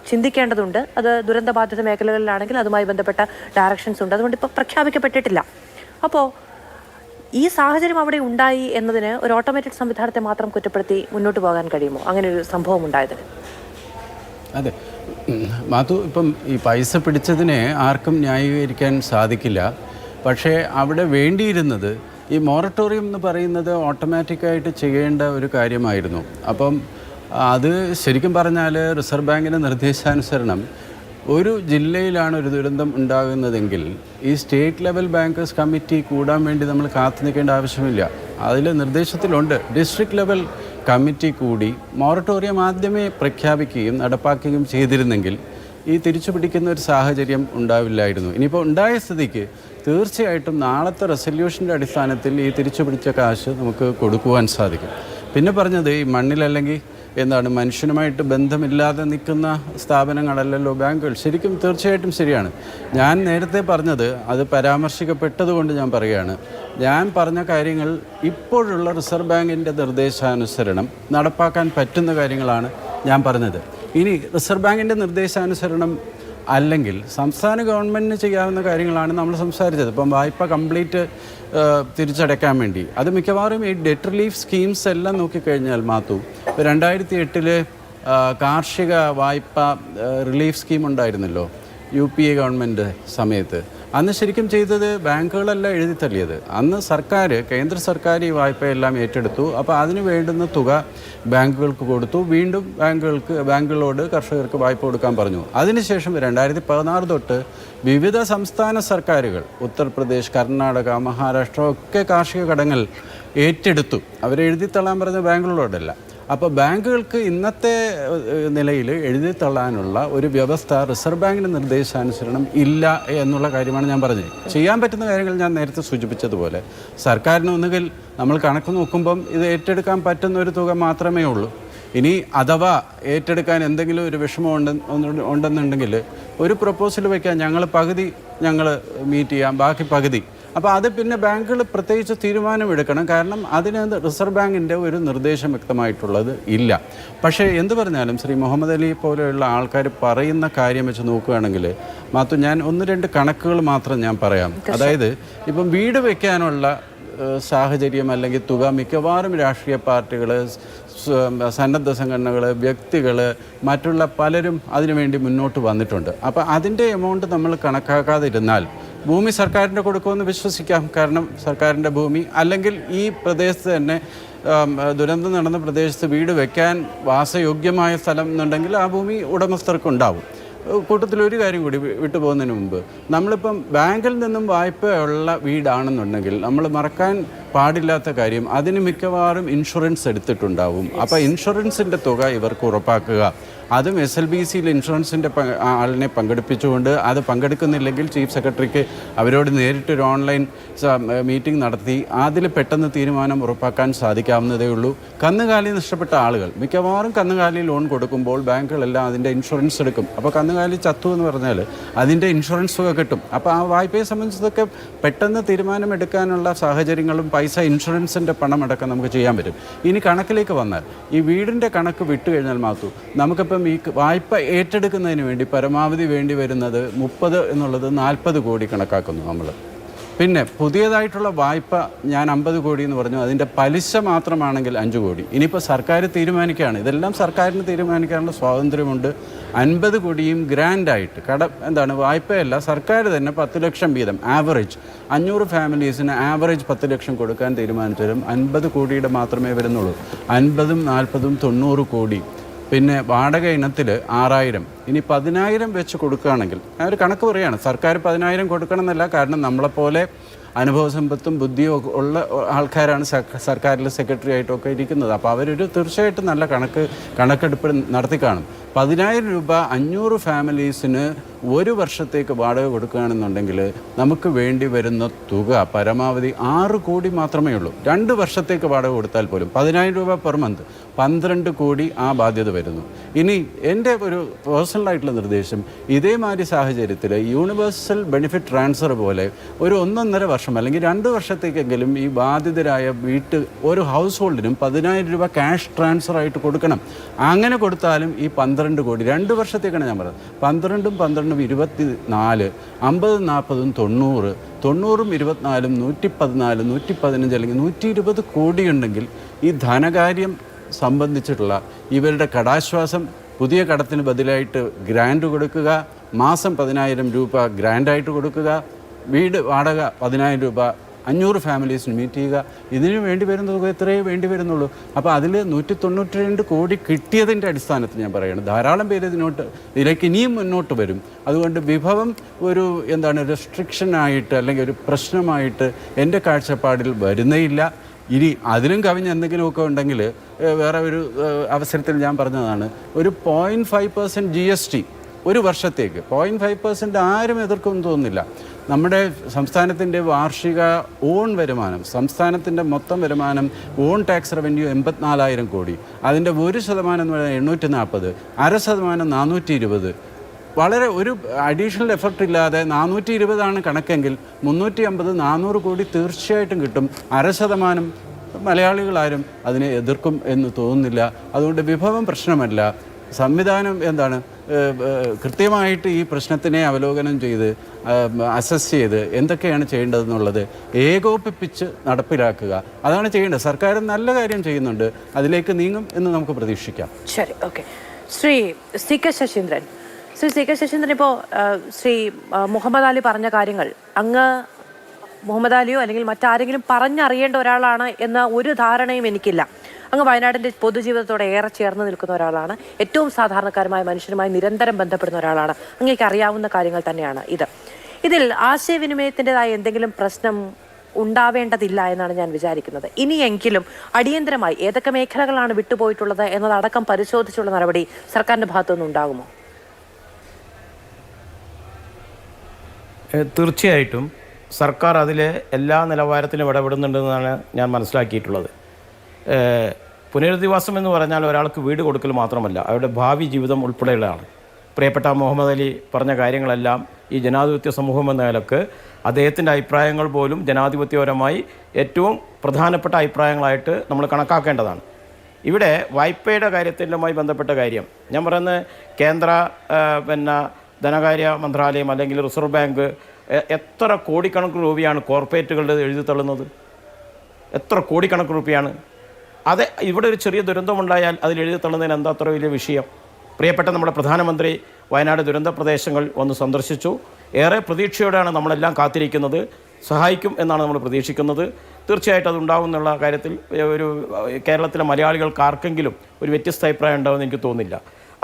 ചിന്തിക്കേണ്ടതുണ്ട്. അത് ദുരന്തബാധിത മേഖലകളിലാണെങ്കിൽ അതുമായി ബന്ധപ്പെട്ട ഡയറക്ഷൻസ് ഉണ്ട്. അതുകൊണ്ട് ഇപ്പോൾ പ്രഖ്യാപിക്കപ്പെട്ടിട്ടില്ല. അപ്പോൾ ഈ സാഹചര്യം അവിടെ ഉണ്ടായി എന്നതിന് ഒരു ഓട്ടോമേറ്റഡ് സംവിധാനത്തെ മാത്രം കുറ്റപ്പെടുത്തി മുന്നോട്ട് പോകാൻ കഴിയുമോ, അങ്ങനെ ഒരു സംഭവം ഉണ്ടായതിന്? അതെ മാധു, ഇപ്പം ഈ പൈസ പിടിച്ചതിനെ ആർക്കും ന്യായീകരിക്കാൻ സാധിക്കില്ല. പക്ഷേ അവിടെ വേണ്ടിയിരുന്നത് ഈ മൊറട്ടോറിയം എന്ന് പറയുന്നത് ഓട്ടോമാറ്റിക്കായിട്ട് ചെയ്യേണ്ട ഒരു കാര്യമായിരുന്നു. അപ്പം അത് ശരിക്കും പറഞ്ഞാൽ റിസർവ് ബാങ്കിൻ്റെ നിർദ്ദേശാനുസരണം ഒരു ജില്ലയിലാണ് ഒരു ദുരന്തം ഉണ്ടാകുന്നതെങ്കിൽ ഈ സ്റ്റേറ്റ് ലെവൽ ബാങ്കേഴ്സ് കമ്മിറ്റി കൂടാൻ വേണ്ടി നമ്മൾ കാത്തു നിൽക്കേണ്ട ആവശ്യമില്ല. അതിൽ നിർദ്ദേശത്തിലുണ്ട് ഡിസ്ട്രിക്ട് ലെവൽ കമ്മിറ്റി കൂടി മൊറട്ടോറിയം ആദ്യമേ പ്രഖ്യാപിക്കുകയും നടപ്പാക്കുകയും ചെയ്തിരുന്നെങ്കിൽ ഈ തിരിച്ചു പിടിക്കുന്ന ഒരു സാഹചര്യം ഉണ്ടാവില്ലായിരുന്നു. ഇനിയിപ്പോൾ ഉണ്ടായ സ്ഥിതിക്ക് തീർച്ചയായിട്ടും നാളത്തെ റെസൊല്യൂഷൻ്റെ അടിസ്ഥാനത്തിൽ ഈ തിരിച്ചു പിടിച്ച കാശ് നമുക്ക് കൊടുക്കുവാൻ സാധിക്കും. പിന്നെ പറഞ്ഞത് ഈ മണ്ണിലല്ലെങ്കിൽ മനുഷ്യനുമായിട്ട് ബന്ധമില്ലാതെ നിൽക്കുന്ന സ്ഥാപനങ്ങളല്ലല്ലോ ബാങ്കുകൾ. ശരിക്കും തീർച്ചയായിട്ടും ശരിയാണ്. ഞാൻ നേരത്തെ പറഞ്ഞത് അത് പരാമർശിക്കപ്പെട്ടതുകൊണ്ട് ഞാൻ പറയുകയാണ്. ഞാൻ പറഞ്ഞ കാര്യങ്ങൾ ഇപ്പോഴുള്ള റിസർവ് ബാങ്കിൻ്റെ നിർദ്ദേശാനുസരണം നടപ്പാക്കാൻ പറ്റുന്ന കാര്യങ്ങളാണ് ഞാൻ പറഞ്ഞത്. ഇനി റിസർവ് ബാങ്കിൻ്റെ നിർദ്ദേശാനുസരണം അല്ലെങ്കിൽ സംസ്ഥാന ഗവൺമെൻറ്റിന് ചെയ്യാവുന്ന കാര്യങ്ങളാണ് നമ്മൾ സംസാരിച്ചത്. ഇപ്പം വായ്പ കംപ്ലീറ്റ് തിരിച്ചടയ്ക്കാൻ വേണ്ടി അത് മിക്കവാറും ഈ ഡെറ്റ് റിലീഫ് സ്കീംസ് എല്ലാം നോക്കിക്കഴിഞ്ഞാൽ മാത്തു, 2008 കാർഷിക വായ്പ റിലീഫ് സ്കീം ഉണ്ടായിരുന്നല്ലോ UPA ഗവൺമെൻറ് സമയത്ത്. അന്ന് ശരിക്കും ചെയ്തത് ബാങ്കുകളല്ല എഴുതി തള്ളിയത്. അന്ന് കേന്ദ്ര സർക്കാർ ഈ വായ്പയെല്ലാം ഏറ്റെടുത്തു. അപ്പോൾ അതിന് വേണ്ടുന്ന തുക ബാങ്കുകൾക്ക് കൊടുത്തു. വീണ്ടും ബാങ്കുകളോട് കർഷകർക്ക് വായ്പ കൊടുക്കാൻ പറഞ്ഞു. അതിനുശേഷം 2016 തൊട്ട് വിവിധ സംസ്ഥാന സർക്കാരുകൾ, ഉത്തർപ്രദേശ്, കർണാടക, മഹാരാഷ്ട്ര ഒക്കെ കാർഷിക കടങ്ങൾ ഏറ്റെടുത്തു. അവരെഴുതി തള്ളാൻ പറഞ്ഞ ബാങ്കുകളോടല്ല. അപ്പോൾ ബാങ്കുകൾക്ക് ഇന്നത്തെ നിലയിൽ എഴുതി തള്ളാനുള്ള ഒരു വ്യവസ്ഥ റിസർവ് ബാങ്കിൻ്റെ നിർദ്ദേശാനുസരണം ഇല്ല എന്നുള്ള കാര്യമാണ് ഞാൻ പറഞ്ഞത്. ചെയ്യാൻ പറ്റുന്ന കാര്യങ്ങൾ ഞാൻ നേരത്തെ സൂചിപ്പിച്ചതുപോലെ സർക്കാരിന് ഒന്നുകിൽ നമ്മൾ കണക്ക് നോക്കുമ്പം ഇത് ഏറ്റെടുക്കാൻ പറ്റുന്ന ഒരു തുക മാത്രമേ ഉള്ളൂ. ഇനി അഥവാ ഏറ്റെടുക്കാൻ എന്തെങ്കിലും ഒരു വിഷമം ഉണ്ടെന്നുണ്ടെങ്കിൽ ഒരു പ്രപ്പോസൽ വയ്ക്കാം, പകുതി ഞങ്ങൾ മീറ്റ് ചെയ്യാം, ബാക്കി പകുതി. അപ്പോൾ അത് പിന്നെ ബാങ്കുകൾ പ്രത്യേകിച്ച് തീരുമാനമെടുക്കണം. കാരണം അതിന് റിസർവ് ബാങ്കിൻ്റെ ഒരു നിർദ്ദേശം വ്യക്തമായിട്ടുള്ളത് ഇല്ല. പക്ഷേ എന്ത് പറഞ്ഞാലും ശ്രീ മുഹമ്മദ് അലി പോലെയുള്ള ആൾക്കാർ പറയുന്ന കാര്യം വെച്ച് നോക്കുകയാണെങ്കിൽ മാത്രം ഞാൻ 1-2 കണക്കുകൾ മാത്രം ഞാൻ പറയാം. അതായത് ഇപ്പം വീട് വയ്ക്കാനുള്ള സാഹചര്യം അല്ലെങ്കിൽ തുക മിക്കവാറും രാഷ്ട്രീയ പാർട്ടികൾ, സന്നദ്ധ സംഘടനകൾ, വ്യക്തികൾ, മറ്റുള്ള പലരും അതിനുവേണ്ടി മുന്നോട്ട് വന്നിട്ടുണ്ട്. അപ്പോൾ അതിൻ്റെ എമൗണ്ട് നമ്മൾ കണക്കാക്കാതിരുന്നാൽ ഭൂമി സർക്കാരിൻ്റെ കൊടുക്കുമെന്ന് വിശ്വസിക്കാം. കാരണം സർക്കാരിൻ്റെ ഭൂമി അല്ലെങ്കിൽ ഈ പ്രദേശത്ത് തന്നെ ദുരന്തം നടന്ന പ്രദേശത്ത് വീട് വയ്ക്കാൻ വാസയോഗ്യമായ സ്ഥലം എന്നുണ്ടെങ്കിൽ ആ ഭൂമി ഉടമസ്ഥർക്കുണ്ടാവും. കൂട്ടത്തിലൊരു കാര്യം കൂടി വിട്ടുപോകുന്നതിന് മുമ്പ്, നമ്മളിപ്പം ബാങ്കിൽ നിന്നും വായ്പയുള്ള വീടാണെന്നുണ്ടെങ്കിൽ നമ്മൾ മറക്കാൻ പാടില്ലാത്ത കാര്യം അതിന് മിക്കവാറും ഇൻഷുറൻസ് എടുത്തിട്ടുണ്ടാവും. അപ്പോൾ ഇൻഷുറൻസിൻ്റെ തുക ഇവർക്ക് ഉറപ്പാക്കുക. അതും SLBCയിൽ ഇൻഷുറൻസിൻ്റെ ആളിനെ പങ്കെടുപ്പിച്ചുകൊണ്ട്, അത് പങ്കെടുക്കുന്നില്ലെങ്കിൽ ചീഫ് സെക്രട്ടറിക്ക് അവരോട് നേരിട്ടൊരു ഓൺലൈൻ മീറ്റിംഗ് നടത്തി അതിൽ പെട്ടെന്ന് തീരുമാനം ഉറപ്പാക്കാൻ സാധിക്കാവുന്നതേ ഉള്ളൂ. കന്നുകാലി നഷ്ടപ്പെട്ട ആളുകൾ മിക്കവാറും കന്നുകാലി ലോൺ കൊടുക്കുമ്പോൾ ബാങ്കുകളെല്ലാം അതിൻ്റെ ഇൻഷുറൻസ് എടുക്കും. അപ്പോൾ കന്നുകാലി ചത്തു എന്ന് പറഞ്ഞാൽ അതിൻ്റെ ഇൻഷുറൻസ് തുക കിട്ടും. അപ്പോൾ ആ വായ്പയെ സംബന്ധിച്ചതൊക്കെ പെട്ടെന്ന് തീരുമാനമെടുക്കാനുള്ള സാഹചര്യങ്ങളും പൈസ ഇൻഷുറൻസിൻ്റെ പണമടക്കം നമുക്ക് ചെയ്യാൻ പറ്റും. ഇനി കണക്കിലേക്ക് വന്നാൽ ഈ വീടിൻ്റെ കണക്ക് വിട്ടു കഴിഞ്ഞാൽ മാത്രം നമുക്കിപ്പം ഈ വായ്പ ഏറ്റെടുക്കുന്നതിന് വേണ്ടി പരമാവധി വേണ്ടി വരുന്നത് 30 എന്നുള്ളത് 40 കോടി കണക്കാക്കുന്നു നമ്മൾ. പിന്നെ പുതിയതായിട്ടുള്ള വായ്പ ഞാൻ 50 കോടി എന്ന് പറഞ്ഞു, അതിൻ്റെ പലിശ മാത്രമാണെങ്കിൽ 5 കോടി. ഇനിയിപ്പോൾ സർക്കാർ തീരുമാനിക്കുകയാണ്, ഇതെല്ലാം സർക്കാരിന് തീരുമാനിക്കാനുള്ള സ്വാതന്ത്ര്യമുണ്ട്. 50 കോടിയും ഗ്രാൻഡായിട്ട് വായ്പയല്ല, സർക്കാർ തന്നെ 10 ലക്ഷം വീതം ആവറേജ് 500 ഫാമിലീസിന് ആവറേജ് 10 ലക്ഷം കൊടുക്കാൻ തീരുമാനിച്ചാലും 50 കോടിയുടെ മാത്രമേ വരുന്നുള്ളൂ. 50ഉം 40ഉം 90 കോടി. പിന്നെ വാടക ഇനത്തിൽ 6000. ഇനി 10,000 വെച്ച് കൊടുക്കുകയാണെങ്കിൽ ഞാൻ ഒരു കണക്ക് പറയുകയാണ്, സർക്കാർ 10,000 കൊടുക്കണം എന്നല്ല. കാരണം നമ്മളെപ്പോലെ അനുഭവസമ്പത്തും ബുദ്ധിയും ഉള്ള ആൾക്കാരാണ് സർക്കാരിൽ സെക്രട്ടറി ആയിട്ടൊക്കെ ഇരിക്കുന്നത്. അപ്പോൾ അവരൊരു തീർച്ചയായിട്ടും നല്ല കണക്കെടുപ്പ് നടത്തി കാണും. 10,000 രൂപ 500 ഫാമിലീസിന് ഒരു വർഷത്തേക്ക് വാടക കൊടുക്കുകയാണെന്നുണ്ടെങ്കിൽ നമുക്ക് വേണ്ടി വരുന്ന തുക പരമാവധി 6 കോടി മാത്രമേ ഉള്ളൂ. 2 വർഷത്തേക്ക് വാടക കൊടുത്താൽ പോലും 10,000 രൂപ പെർ മന്ത് 12 കോടി ആ ബാധ്യത വരുന്നു. ഇനി എൻ്റെ ഒരു പേഴ്സണലായിട്ടുള്ള നിർദ്ദേശം, ഇതേമാതിരി സാഹചര്യത്തിൽ യൂണിവേഴ്സൽ ബെനിഫിറ്റ് ട്രാൻസ്ഫർ പോലെ ഒരു 1.5 വർഷം അല്ലെങ്കിൽ 2 വർഷത്തേക്കെങ്കിലും ഈ ബാധിതരായ ഒരു ഹൗസ് ഹോൾഡിനും 10,000 രൂപ ക്യാഷ് ട്രാൻസ്ഫർ ആയിട്ട് കൊടുക്കണം. അങ്ങനെ കൊടുത്താലും ഈ 12 കോടി 2 വർഷത്തേക്കാണ് ഞാൻ പറഞ്ഞത്. 12ഉം 12ഉം 24, 50, 40, 90, 90ഉം 24, 114, 115 അല്ലെങ്കിൽ 120 കോടി ഉണ്ടെങ്കിൽ ഈ ധനകാര്യം സംബന്ധിച്ചിട്ടുള്ള ഇവരുടെ കടാശ്വാസം, പുതിയ കടത്തിന് ബദലായിട്ട് ഗ്രാൻഡ് കൊടുക്കുക, മാസം 10,000 രൂപ ഗ്രാൻഡായിട്ട് കൊടുക്കുക, വീട് വാടക 10,000 രൂപ 500 ഫാമിലീസിന് മീറ്റ് ചെയ്യുക, ഇതിന് വേണ്ടി വരുന്ന തുക എത്രയേ വേണ്ടി വരുന്നുള്ളൂ. അപ്പോൾ അതിൽ 192 കോടി കിട്ടിയതിൻ്റെ അടിസ്ഥാനത്തിൽ ഞാൻ പറയുന്നത്, ധാരാളം പേര് ഇതിലേക്ക് ഇനിയും മുന്നോട്ട് വരും. അതുകൊണ്ട് വിഭവം ഒരു റെസ്ട്രിക്ഷനായിട്ട് അല്ലെങ്കിൽ ഒരു പ്രശ്നമായിട്ട് എൻ്റെ കാഴ്ചപ്പാടിൽ വരുന്നേയില്ല. ഇനി അതിലും കവിഞ്ഞ് എന്തെങ്കിലുമൊക്കെ ഉണ്ടെങ്കിൽ വേറെ ഒരു അവസരത്തിൽ ഞാൻ പറഞ്ഞതാണ്, ഒരു 0.5% GST ഒരു വർഷത്തേക്ക്. 0.5% ആരും എതിർക്കുമെന്ന് തോന്നുന്നില്ല. നമ്മുടെ സംസ്ഥാനത്തിൻ്റെ വാർഷിക ഓൺ വരുമാനം, സംസ്ഥാനത്തിൻ്റെ മൊത്തം വരുമാനം ഓൺ ടാക്സ് റവന്യൂ 84,000 കോടി. അതിൻ്റെ 1% എന്ന് പറയുന്നത് 840, 0.5% 420. വളരെ ഒരു അഡീഷണൽ എഫർട്ട് ഇല്ലാതെ 420 കണക്കെങ്കിൽ 350, 400 കോടി തീർച്ചയായിട്ടും കിട്ടും. 0.5% മലയാളികളാരും അതിനെ എതിർക്കും എന്ന് തോന്നുന്നില്ല. അതുകൊണ്ട് വിഭവം പ്രശ്നമല്ല. സംവിധാനം കൃത്യമായിട്ട് ഈ പ്രശ്നത്തിനെ അവലോകനം ചെയ്ത് അസസ് ചെയ്ത് എന്തൊക്കെയാണ് ചെയ്യേണ്ടതെന്നുള്ളത് ഏകോപിപ്പിച്ച് നടപ്പിലാക്കുക, അതാണ് ചെയ്യേണ്ടത്. സർക്കാർ നല്ല കാര്യം ചെയ്യുന്നുണ്ട്, അതിലേക്ക് നീങ്ങും എന്ന് നമുക്ക് പ്രതീക്ഷിക്കാം. ശരി, okay. Shri C K Saseendran ഇപ്പോൾ ശ്രീ മുഹമ്മദ് അലി പറഞ്ഞ കാര്യങ്ങൾ അങ്ങ് മുഹമ്മദ് അലിയോ അല്ലെങ്കിൽ മറ്റാരെങ്കിലും പറഞ്ഞറിയേണ്ട ഒരാളാണ് എന്ന ഒരു ധാരണയും എനിക്കില്ല. അങ്ങ് വയനാടിൻ്റെ പൊതുജീവിതത്തോടെ ഏറെ ചേർന്ന് നിൽക്കുന്ന ഒരാളാണ്. ഏറ്റവും സാധാരണക്കാരുമായ മനുഷ്യരുമായി നിരന്തരം ബന്ധപ്പെടുന്ന ഒരാളാണ്. അങ്ങേക്ക് അറിയാവുന്ന കാര്യങ്ങൾ തന്നെയാണ് ഇതിൽ ആശയവിനിമയത്തിൻ്റെതായ എന്തെങ്കിലും പ്രശ്നം ഉണ്ടാവേണ്ടതില്ല എന്നാണ് ഞാൻ വിചാരിക്കുന്നത്. ഇനിയെങ്കിലും അടിയന്തരമായി ഏതൊക്കെ മേഖലകളാണ് വിട്ടുപോയിട്ടുള്ളത് എന്നതടക്കം പരിശോധിച്ചുള്ള നടപടി സർക്കാരിൻ്റെ ഭാഗത്തുനിന്ന് ഉണ്ടാകുമോ? തീർച്ചയായിട്ടും സർക്കാർ അതിലെ എല്ലാ നിലവാരത്തിലും ഇടപെടുന്നുണ്ടെന്നാണ് ഞാൻ മനസ്സിലാക്കിയിട്ടുള്ളത്. പുനരധിവാസം എന്ന് പറഞ്ഞാൽ ഒരാൾക്ക് വീട് കൊടുക്കൽ മാത്രമല്ല, അവരുടെ ഭാവി ജീവിതം ഉൾപ്പെടെയുള്ളതാണ്. പ്രിയപ്പെട്ട മുഹമ്മദ് അലി പറഞ്ഞ കാര്യങ്ങളെല്ലാം ഈ ജനാധിപത്യ സമൂഹം എന്ന നിലക്ക് അദ്ദേഹത്തിൻ്റെ അഭിപ്രായങ്ങൾ പോലും ജനാധിപത്യപരമായി ഏറ്റവും പ്രധാനപ്പെട്ട അഭിപ്രായങ്ങളായിട്ട് നമ്മൾ കണക്കാക്കേണ്ടതാണ്. ഇവിടെ വായ്പയുടെ കാര്യത്തിലുമായി ബന്ധപ്പെട്ട കാര്യം ഞാൻ പറയുന്നത്, കേന്ദ്ര ധനകാര്യ മന്ത്രാലയം അല്ലെങ്കിൽ റിസർവ് ബാങ്ക് എത്ര കോടിക്കണക്കിന് രൂപയാണ് കോർപ്പറേറ്റുകളുടെ എഴുതി തള്ളുന്നത്? എത്ര കോടിക്കണക്കിന് രൂപയാണ്? അത് ഇവിടെ ഒരു ചെറിയ ദുരന്തമുണ്ടായാൽ അതിൽ എഴുതി തള്ളുന്നതിന് എന്താ അത്ര വലിയ വിഷയം? പ്രിയപ്പെട്ട നമ്മുടെ പ്രധാനമന്ത്രി വയനാട് ദുരന്ത പ്രദേശങ്ങൾ വന്ന് സന്ദർശിച്ചു. ഏറെ പ്രതീക്ഷയോടെയാണ് നമ്മളെല്ലാം കാത്തിരിക്കുന്നത്. സഹായിക്കും എന്നാണ് നമ്മൾ പ്രതീക്ഷിക്കുന്നത്. തീർച്ചയായിട്ടും അതുണ്ടാവും എന്നുള്ള കാര്യത്തിൽ ഒരു കേരളത്തിലെ മലയാളികൾക്ക് ആർക്കെങ്കിലും ഒരു വ്യത്യസ്ത അഭിപ്രായം ഉണ്ടാവുമെന്ന് എനിക്ക് തോന്നുന്നില്ല.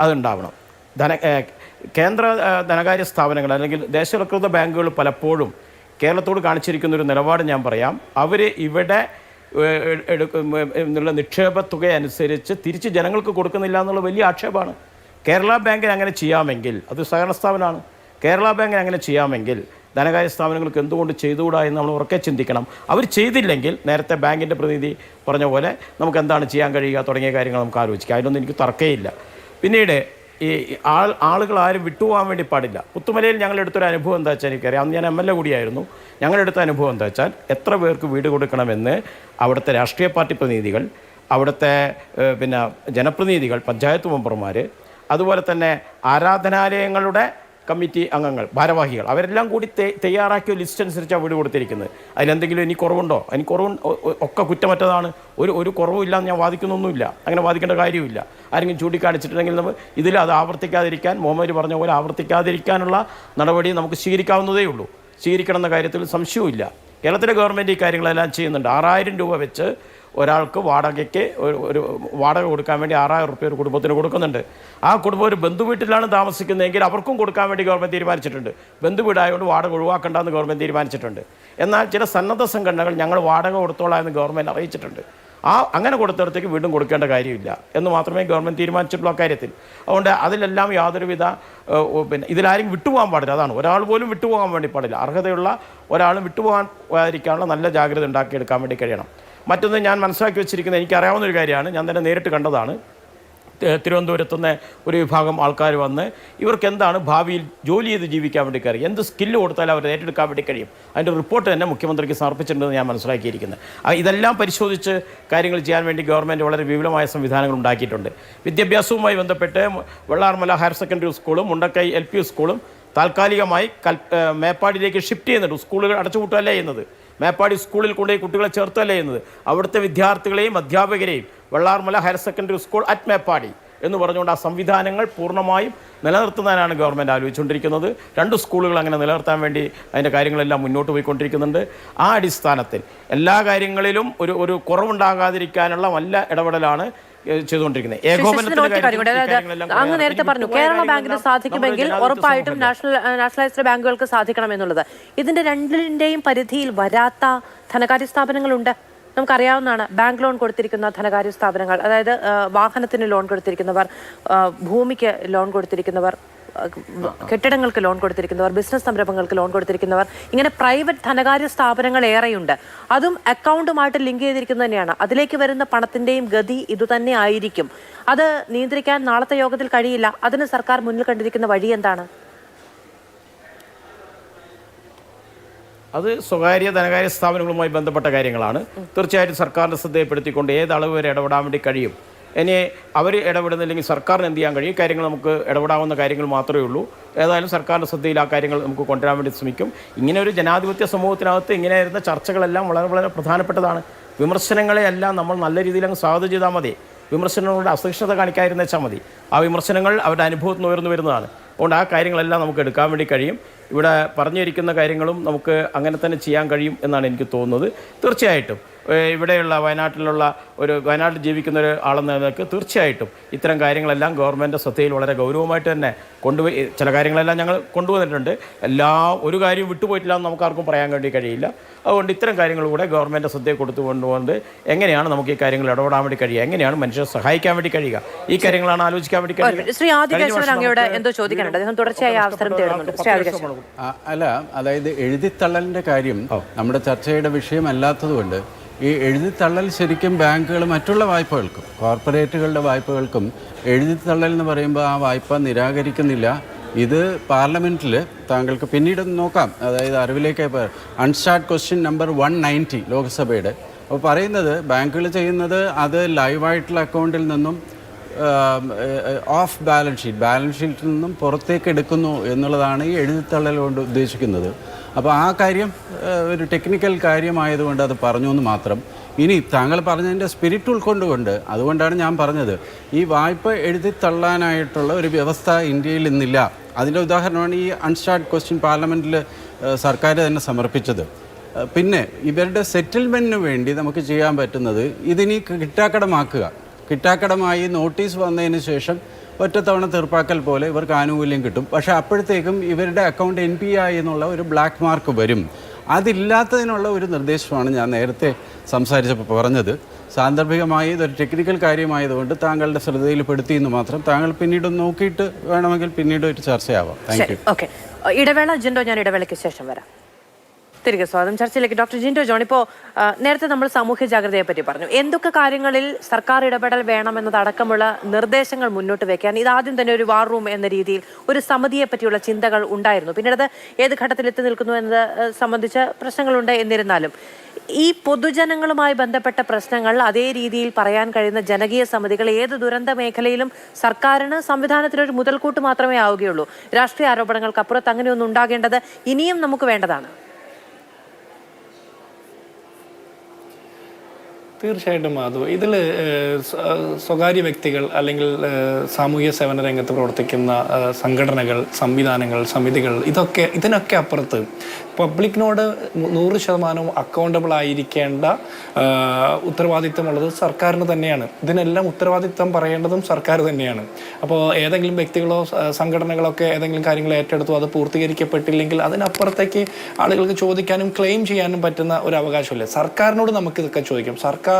അതുണ്ടാവണം. കേന്ദ്ര ധനകാര്യ സ്ഥാപനങ്ങൾ അല്ലെങ്കിൽ ദേശീയവൽകൃത ബാങ്കുകൾ പലപ്പോഴും കേരളത്തോട് കാണിച്ചിരിക്കുന്നൊരു നിലപാട് ഞാൻ പറയാം. അവർ ഇവിടെ എന്നുള്ള നിക്ഷേപ തുക അനുസരിച്ച് തിരിച്ച് ജനങ്ങൾക്ക് കൊടുക്കുന്നില്ല എന്നുള്ള വലിയ ആക്ഷേപമാണ്. കേരള ബാങ്കിന് അങ്ങനെ ചെയ്യാമെങ്കിൽ, അത് സഹകരണ സ്ഥാപനമാണ്, കേരള ബാങ്കിന് അങ്ങനെ ചെയ്യാമെങ്കിൽ ധനകാര്യ സ്ഥാപനങ്ങൾക്ക് എന്തുകൊണ്ട് ചെയ്തുകൂടാ എന്ന് നമ്മൾ ഉറക്കെ ചിന്തിക്കണം. അവർ ചെയ്തില്ലെങ്കിൽ നേരത്തെ ബാങ്കിൻ്റെ പ്രതിനിധി പറഞ്ഞ പോലെ നമുക്ക് എന്താണ് ചെയ്യാൻ കഴിയുക തുടങ്ങിയ കാര്യങ്ങൾ നമുക്ക് ആലോചിക്കാം. അതിനൊന്നും എനിക്ക് തർക്കമില്ല. പിന്നീട് ഈ ആളുകൾ ആരും വിട്ടുപോകാൻ വേണ്ടി പാടില്ല. പുത്തുമലയിൽ ഞങ്ങളെടുത്തൊരു അനുഭവം എന്താ വെച്ചാൽ, എനിക്കറിയാം, അന്ന് ഞാൻ MLA കൂടിയായിരുന്നു. ഞങ്ങളെടുത്ത അനുഭവം എന്താ വെച്ചാൽ, എത്ര പേർക്ക് വീട് കൊടുക്കണമെന്ന് അവിടുത്തെ രാഷ്ട്രീയ പാർട്ടി പ്രതിനിധികൾ, അവിടുത്തെ ജനപ്രതിനിധികൾ, പഞ്ചായത്ത് മെമ്പർമാർ, അതുപോലെ തന്നെ ആരാധനാലയങ്ങളുടെ കമ്മിറ്റി അംഗങ്ങൾ, ഭാരവാഹികൾ, അവരെല്ലാം കൂടി തയ്യാറാക്കിയ ലിസ്റ്റ് അനുസരിച്ചാണ് വീട് കൊടുത്തിരിക്കുന്നത്. അതിലെന്തെങ്കിലും എനിക്ക് കുറവുണ്ടോ? എനിക്ക് ഒക്കെ കുറ്റമറ്റതാണ്. ഒരു കുറവുമില്ലാന്ന് ഞാൻ വാദിക്കുന്നൊന്നുമില്ല. അങ്ങനെ വാദിക്കേണ്ട കാര്യമില്ല. ആരെങ്കിലും ചൂണ്ടിക്കാണിച്ചിട്ടുണ്ടെങ്കിൽ ഇതിൽ അത് ആവർത്തിക്കാതിരിക്കാൻ, മുഹമ്മദ് പറഞ്ഞ പോലെ ആവർത്തിക്കാതിരിക്കാനുള്ള നടപടി നമുക്ക് സ്വീകരിക്കാവുന്നതേ ഉള്ളൂ. സ്വീകരിക്കണമെന്ന കാര്യത്തിൽ സംശയവുമില്ല. കേരളത്തിലെ ഗവൺമെൻറ് ഈ കാര്യങ്ങളെല്ലാം ചെയ്യുന്നുണ്ട്. 6,000 രൂപ വെച്ച് ഒരാൾക്ക് വാടകയ്ക്ക് ഒരു വാടക കൊടുക്കാൻ വേണ്ടി 6,000 രൂപ ഒരു കുടുംബത്തിന് കൊടുക്കുന്നുണ്ട്. ആ കുടുംബം ഒരു ബന്ധുവീട്ടിലാണ് താമസിക്കുന്നതെങ്കിൽ അവർക്കും കൊടുക്കാൻ വേണ്ടി ഗവൺമെൻറ് തീരുമാനിച്ചിട്ടുണ്ട്. ബന്ധുവീടായതുകൊണ്ട് വാടക ഒഴിവാക്കണ്ടെന്ന് ഗവൺമെൻറ് തീരുമാനിച്ചിട്ടുണ്ട്. എന്നാൽ ചില സന്നദ്ധ സംഘടനകൾ ഞങ്ങൾ വാടക കൊടുത്തോളാം എന്ന് ഗവൺമെൻറ് അറിയിച്ചിട്ടുണ്ട്. അങ്ങനെ കൊടുത്തിടത്തേക്ക് വീണ്ടും കൊടുക്കേണ്ട കാര്യമില്ല എന്ന് മാത്രമേ ഗവൺമെൻറ് തീരുമാനിച്ചിട്ടുള്ള കാര്യത്തിൽ. അതുകൊണ്ട് അതിലെല്ലാം യാതൊരുവിധ ഇതിലാരും വിട്ടുപോകാൻ പാടില്ല. അതാണ്, ഒരാൾ പോലും വിട്ടുപോകാൻ വേണ്ടി പാടില്ല. അർഹതയുള്ള ഒരാളും വിട്ടുപോകാതിരിക്കാനുള്ള നല്ല ജാഗ്രത ഉണ്ടാക്കിയെടുക്കാൻ വേണ്ടി കഴിയണം. മറ്റൊന്ന് ഞാൻ മനസ്സിലാക്കി വെച്ചിരിക്കുന്നത്, എനിക്കറിയാവുന്നൊരു കാര്യമാണ്, ഞാൻ തന്നെ നേരിട്ട് കണ്ടതാണ്. തിരുവനന്തപുരത്തു നിന്ന് ഒരു വിഭാഗം ആൾക്കാർ വന്ന് ഇവർക്ക് എന്താണ് ഭാവിയിൽ ജോലി ചെയ്ത് ജീവിക്കാൻ വേണ്ടി കഴിയും, എന്ത് സ്കില്ല് കൊടുത്താൽ അവർ ഏറ്റെടുക്കാൻ വേണ്ടി കഴിയും, അതിൻ്റെ റിപ്പോർട്ട് തന്നെ മുഖ്യമന്ത്രിക്ക് സമർപ്പിച്ചിട്ടുണ്ടെന്ന് ഞാൻ മനസ്സിലാക്കിയിരിക്കുന്നത്. ഇതെല്ലാം പരിശോധിച്ച് കാര്യങ്ങൾ ചെയ്യാൻ വേണ്ടി ഗവൺമെൻറ് വളരെ വിപുലമായ സംവിധാനങ്ങൾ ഉണ്ടാക്കിയിട്ടുണ്ട്. വിദ്യാഭ്യാസവുമായി ബന്ധപ്പെട്ട് വെള്ളാർമല ഹയർ സെക്കൻഡറി സ്കൂളും മുണ്ടക്കൈ LP സ്കൂളും താൽക്കാലികമായി മേപ്പാടിയിലേക്ക് ഷിഫ്റ്റ് ചെയ്യുന്നുണ്ട്. സ്കൂളുകൾ അടച്ചുപൂട്ടുകയല്ല ചെയ്യുന്നത്, മേപ്പാടി സ്കൂളിൽ കൊണ്ടുപോയി കുട്ടികളെ ചേർത്തല്ല ചെയ്യുന്നത്. അവിടുത്തെ വിദ്യാർത്ഥികളെയും അധ്യാപകരെയും Vellarmala higher secondary school at Meppadi എന്ന് പറഞ്ഞുകൊണ്ട് ആ സംവിധാനങ്ങൾ പൂർണ്ണമായും നിലനിർത്തുന്നതിനാണ് ഗവൺമെൻറ് ആലോചിച്ചുകൊണ്ടിരിക്കുന്നത്. 2 സ്കൂളുകൾ അങ്ങനെ നിലനിർത്താൻ വേണ്ടി അതിൻ്റെ കാര്യങ്ങളെല്ലാം മുന്നോട്ട് പോയിക്കൊണ്ടിരിക്കുന്നുണ്ട്. ആ അടിസ്ഥാനത്തിൽ എല്ലാ കാര്യങ്ങളിലും ഒരു കുറവുണ്ടാകാതിരിക്കാനുള്ള നല്ല ഇടപെടലാണ് ചെയ്തുകൊണ്ടിരിക്കുന്നത്. അങ്ങ് നേരത്തെ പറഞ്ഞു കേരള ബാങ്കിന് സാധിക്കുമെങ്കിൽ ഉറപ്പായിട്ടും നാഷണലൈസ്ഡ് ബാങ്കുകൾക്ക് സാധിക്കണം എന്നുള്ളത്. ഇതിന്റെ രണ്ടിന്റെയും പരിധിയിൽ വരാത്ത ധനകാര്യ സ്ഥാപനങ്ങളുണ്ട്. നമുക്കറിയാവുന്നതാണ് ബാങ്ക് ലോൺ കൊടുത്തിരിക്കുന്ന ധനകാര്യ സ്ഥാപനങ്ങൾ, അതായത് വാഹനത്തിന് ലോൺ കൊടുത്തിരിക്കുന്നവർ, ഭൂമിക്ക് ലോൺ കൊടുത്തിരിക്കുന്നവർ, കെട്ടിടങ്ങൾക്ക് ലോൺ കൊടുത്തിരിക്കുന്നവർ, ബിസിനസ് സംരംഭങ്ങൾക്ക് ലോൺ കൊടുത്തിരിക്കുന്നവർ, ഇങ്ങനെ പ്രൈവറ്റ് ധനകാര്യ സ്ഥാപനങ്ങൾ ഏറെയുണ്ട്. അതും അക്കൗണ്ടുമായിട്ട് ലിങ്ക് ചെയ്തിരിക്കുന്നത് തന്നെയാണ്. അതിലേക്ക് വരുന്ന പണത്തിന്റെയും ഗതി ഇതുതന്നെ ആയിരിക്കും. അത് നിയന്ത്രിക്കാൻ നാളത്തെ യോഗത്തിൽ കഴിയില്ല. അതിന് സർക്കാർ മുന്നിൽ കണ്ടിരിക്കുന്ന വഴി എന്താണ്? അത് സ്വകാര്യ ധനകാര്യ സ്ഥാപനങ്ങളുമായി ബന്ധപ്പെട്ട കാര്യങ്ങളാണ്. തീർച്ചയായിട്ടും സർക്കാരിൻ്റെ ശ്രദ്ധയിൽപ്പെടുത്തിക്കൊണ്ട് ഏത് അളവ് വരെ ഇടപെടാൻ വേണ്ടി കഴിയും, ഇനി അവർ ഇടപെടുന്നില്ലെങ്കിൽ സർക്കാരിന് എന്ത് ചെയ്യാൻ കഴിയും, കാര്യങ്ങൾ നമുക്ക് ഇടപെടാവുന്ന കാര്യങ്ങൾ മാത്രമേ ഉള്ളൂ. ഏതായാലും സർക്കാരിൻ്റെ ശ്രദ്ധയിൽ ആ കാര്യങ്ങൾ നമുക്ക് കൊണ്ടുവരാൻ വേണ്ടി ശ്രമിക്കും. ഇങ്ങനെ ഒരു ജനാധിപത്യ സമൂഹത്തിനകത്ത് ഇങ്ങനെ വരുന്ന ചർച്ചകളെല്ലാം വളരെ വളരെ പ്രധാനപ്പെട്ടതാണ്. വിമർശനങ്ങളെയെല്ലാം നമ്മൾ നല്ല രീതിയിൽ അങ്ങ് സ്വാഗതം ചെയ്താൽ മതി. വിമർശനങ്ങളുടെ അസഹിഷ്ണുത കാണിക്കാതിരുന്ന വെച്ചാൽ മതി. ആ വിമർശനങ്ങൾ അവരുടെ അനുഭവത്തിൽ നിന്ന് ഉയർന്നു വരുന്നതാണ്. അതുകൊണ്ട് ആ കാര്യങ്ങളെല്ലാം നമുക്ക് എടുക്കാൻ വേണ്ടി കഴിയും. ഇവിടെ പറഞ്ഞിരിക്കുന്ന കാര്യങ്ങളും നമുക്ക് അങ്ങനെ തന്നെ ചെയ്യാൻ കഴിയും എന്നാണ് എനിക്ക് തോന്നുന്നത്. തീർച്ചയായിട്ടും ഇവിടെയുള്ള വയനാട്ടിൽ ജീവിക്കുന്ന ഒരു ആളെന്ന നിലയ്ക്ക് തീർച്ചയായിട്ടും ഇത്തരം കാര്യങ്ങളെല്ലാം ഗവൺമെൻറ് ശ്രദ്ധയിൽ വളരെ ഗൗരവമായിട്ട് തന്നെ കൊണ്ടുപോയി ചില കാര്യങ്ങളെല്ലാം ഞങ്ങൾ കൊണ്ടുവന്നിട്ടുണ്ട്. ഒരു കാര്യവും വിട്ടുപോയിട്ടില്ല എന്ന് നമുക്ക് ആർക്കും പറയാൻ വേണ്ടി കഴിയില്ല. അതുകൊണ്ട് ഇത്തരം കാര്യങ്ങൾ കൂടെ ഗവൺമെൻറ് ശ്രദ്ധയെ കൊണ്ടുപോകുന്നത് എങ്ങനെയാണ് നമുക്ക് ഈ കാര്യങ്ങൾ ഇടപെടാൻ വേണ്ടി കഴിയുക, എങ്ങനെയാണ് മനുഷ്യരെ സഹായിക്കാൻ വേണ്ടി കഴിയുക, ഈ കാര്യങ്ങളാണ് ആലോചിക്കാൻ വേണ്ടി കഴിയുക. ശ്രീ ആദികേശവൻ അങ്ങയോട് എന്തോ ചോദിക്കാനുണ്ട്, അദ്ദേഹം തുടർച്ചയായി അവസരം തേടുന്നുണ്ട്. ശ്രീ ആദികേശവൻ. അല്ല, അതായത് എഴുതിത്തള്ളലിൻ്റെ കാര്യം നമ്മുടെ ചർച്ചയുടെ വിഷയമല്ലാത്തതുകൊണ്ട് ഈ എഴുതിത്തള്ളൽ ശരിക്കും ബാങ്കുകൾ മറ്റുള്ള വായ്പകൾക്കും കോർപ്പറേറ്റുകളുടെ വായ്പകൾക്കും എഴുതിത്തള്ളൽ എന്ന് പറയുമ്പോൾ ആ വായ്പ നിരാകരിക്കുന്നില്ല. ഇത് പാർലമെൻറ്റിൽ താങ്കൾക്ക് പിന്നീട് നോക്കാം. അതായത് അറിവിലേക്ക് അൺസ്റ്റാർട്ട് ക്വസ്റ്റ്യൻ നമ്പർ 190 ലോക്സഭയുടെ. അപ്പോൾ പറയുന്നത് ബാങ്കുകൾ ചെയ്യുന്നത് അത് ലൈവായിട്ടുള്ള അക്കൗണ്ടിൽ നിന്നും ഓഫ് ബാലൻസ് ഷീറ്റിൽ നിന്നും പുറത്തേക്ക് എടുക്കുന്നു എന്നുള്ളതാണ് ഈ എഴുതിത്തള്ളൽ കൊണ്ട് ഉദ്ദേശിക്കുന്നത്. അപ്പോൾ ആ കാര്യം ഒരു ടെക്നിക്കൽ കാര്യമായതുകൊണ്ട് അത് പറഞ്ഞു എന്ന് മാത്രം. ഇനി താങ്കൾ പറഞ്ഞതിൻ്റെ സ്പിരിറ്റ് ഉൾക്കൊണ്ടുകൊണ്ട് അതുകൊണ്ടാണ് ഞാൻ പറഞ്ഞത് ഈ വായ്പ എഴുതിത്തള്ളാനായിട്ടുള്ള ഒരു വ്യവസ്ഥ ഇന്ത്യയിൽ ഇന്നില്ല. അതിൻ്റെ ഉദാഹരണമാണ് ഈ അൺസ്റ്റാർട്ട് ക്വസ്റ്റ്യൻ പാർലമെൻറ്റിൽ സർക്കാർ തന്നെ സമർപ്പിച്ചത്. പിന്നെ ഇവരുടെ സെറ്റിൽമെൻറ്റിന് വേണ്ടി നമുക്ക് ചെയ്യാൻ പറ്റുന്നത് ഇതിനി കിട്ടാക്കടമായി നോട്ടീസ് വന്നതിന് ശേഷം ഒറ്റത്തവണ തീർപ്പാക്കൽ പോലെ ഇവർക്ക് ആനുകൂല്യം കിട്ടും. പക്ഷേ അപ്പോഴത്തേക്കും ഇവരുടെ അക്കൗണ്ട് NPI എന്നുള്ള ഒരു ബ്ലാക്ക് മാർക്ക് വരും. അതില്ലാത്തതിനുള്ള ഒരു നിർദ്ദേശമാണ് ഞാൻ നേരത്തെ സംസാരിച്ചപ്പോൾ പറഞ്ഞത്. സാന്ദർഭികമായി ഇതൊരു ടെക്നിക്കൽ കാര്യമായതുകൊണ്ട് താങ്കളുടെ ശ്രദ്ധയിൽപ്പെടുത്തി എന്ന് മാത്രം. താങ്കൾ പിന്നീട് നോക്കിയിട്ട് വേണമെങ്കിൽ പിന്നീട് ഒരു ചർച്ചയാവാം. Thank you. ഓക്കെ, ഇടവേള ജിൻഡോ, ഞാൻ ഇടവേളയ്ക്ക് ശേഷം വരാം. തിരികെ സ്വാഗതം ചർച്ചയിലേക്ക്. ഡോക്ടർ ജിൻഡോ ജോൺ, ഇപ്പോൾ നേരത്തെ നമ്മൾ സാമൂഹ്യ ജാഗ്രതയെ പറ്റി പറഞ്ഞു. എന്തൊക്കെ കാര്യങ്ങളിൽ സർക്കാർ ഇടപെടൽ വേണമെന്നതടക്കമുള്ള നിർദ്ദേശങ്ങൾ മുന്നോട്ട് വെക്കാൻ ഇതാദ്യം തന്നെ ഒരു വാർ റൂം എന്ന രീതിയിൽ ഒരു സമിതിയെ പറ്റിയുള്ള ചിന്തകൾ ഉണ്ടായിരുന്നു. പിന്നീട് അത് ഏത് ഘട്ടത്തിൽ എത്തി നിൽക്കുന്നു എന്നത് സംബന്ധിച്ച് പ്രശ്നങ്ങളുണ്ട്. എന്നിരുന്നാലും ഈ പൊതുജനങ്ങളുമായി ബന്ധപ്പെട്ട പ്രശ്നങ്ങൾ അതേ രീതിയിൽ പറയാൻ കഴിയുന്ന ജനകീയ സമിതികൾ ഏത് ദുരന്ത മേഖലയിലും സർക്കാരിന് സംവിധാനത്തിലൊരു മുതൽക്കൂട്ട് മാത്രമേ ആവുകയുള്ളൂ. രാഷ്ട്രീയ ആരോപണങ്ങൾക്ക് അപ്പുറത്ത് അങ്ങനെയൊന്നും ഉണ്ടാകേണ്ടത് ഇനിയും നമുക്ക് വേണ്ടതാണ്. തീർച്ചയായിട്ടും മാധു, ഇതിൽ സ്വകാര്യ വ്യക്തികൾ അല്ലെങ്കിൽ സാമൂഹ്യ സേവന രംഗത്ത് പ്രവർത്തിക്കുന്ന സംഘടനകൾ, സംവിധാനങ്ങൾ, സമിതികൾ, ഇതിനൊക്കെ അപ്പുറത്ത് പബ്ലിക്കിനോട് 100% അക്കൗണ്ടബിൾ ആയിരിക്കേണ്ട ഉത്തരവാദിത്തമുള്ളത് സർക്കാരിന് തന്നെയാണ്. ഇതിനെല്ലാം ഉത്തരവാദിത്തം പറയേണ്ടതും സർക്കാർ തന്നെയാണ്. അപ്പോൾ ഏതെങ്കിലും വ്യക്തികളോ സംഘടനകളൊക്കെ ഏതെങ്കിലും കാര്യങ്ങൾ ഏറ്റെടുത്തു അത് പൂർത്തീകരിക്കപ്പെട്ടില്ലെങ്കിൽ അതിനപ്പുറത്തേക്ക് ആളുകൾക്ക് ചോദിക്കാനും ക്ലെയിം ചെയ്യാനും പറ്റുന്ന ഒരു അവകാശമില്ല. സർക്കാരിനോട് നമുക്ക് ഇതൊക്കെ ചോദിക്കാം. സർക്കാർ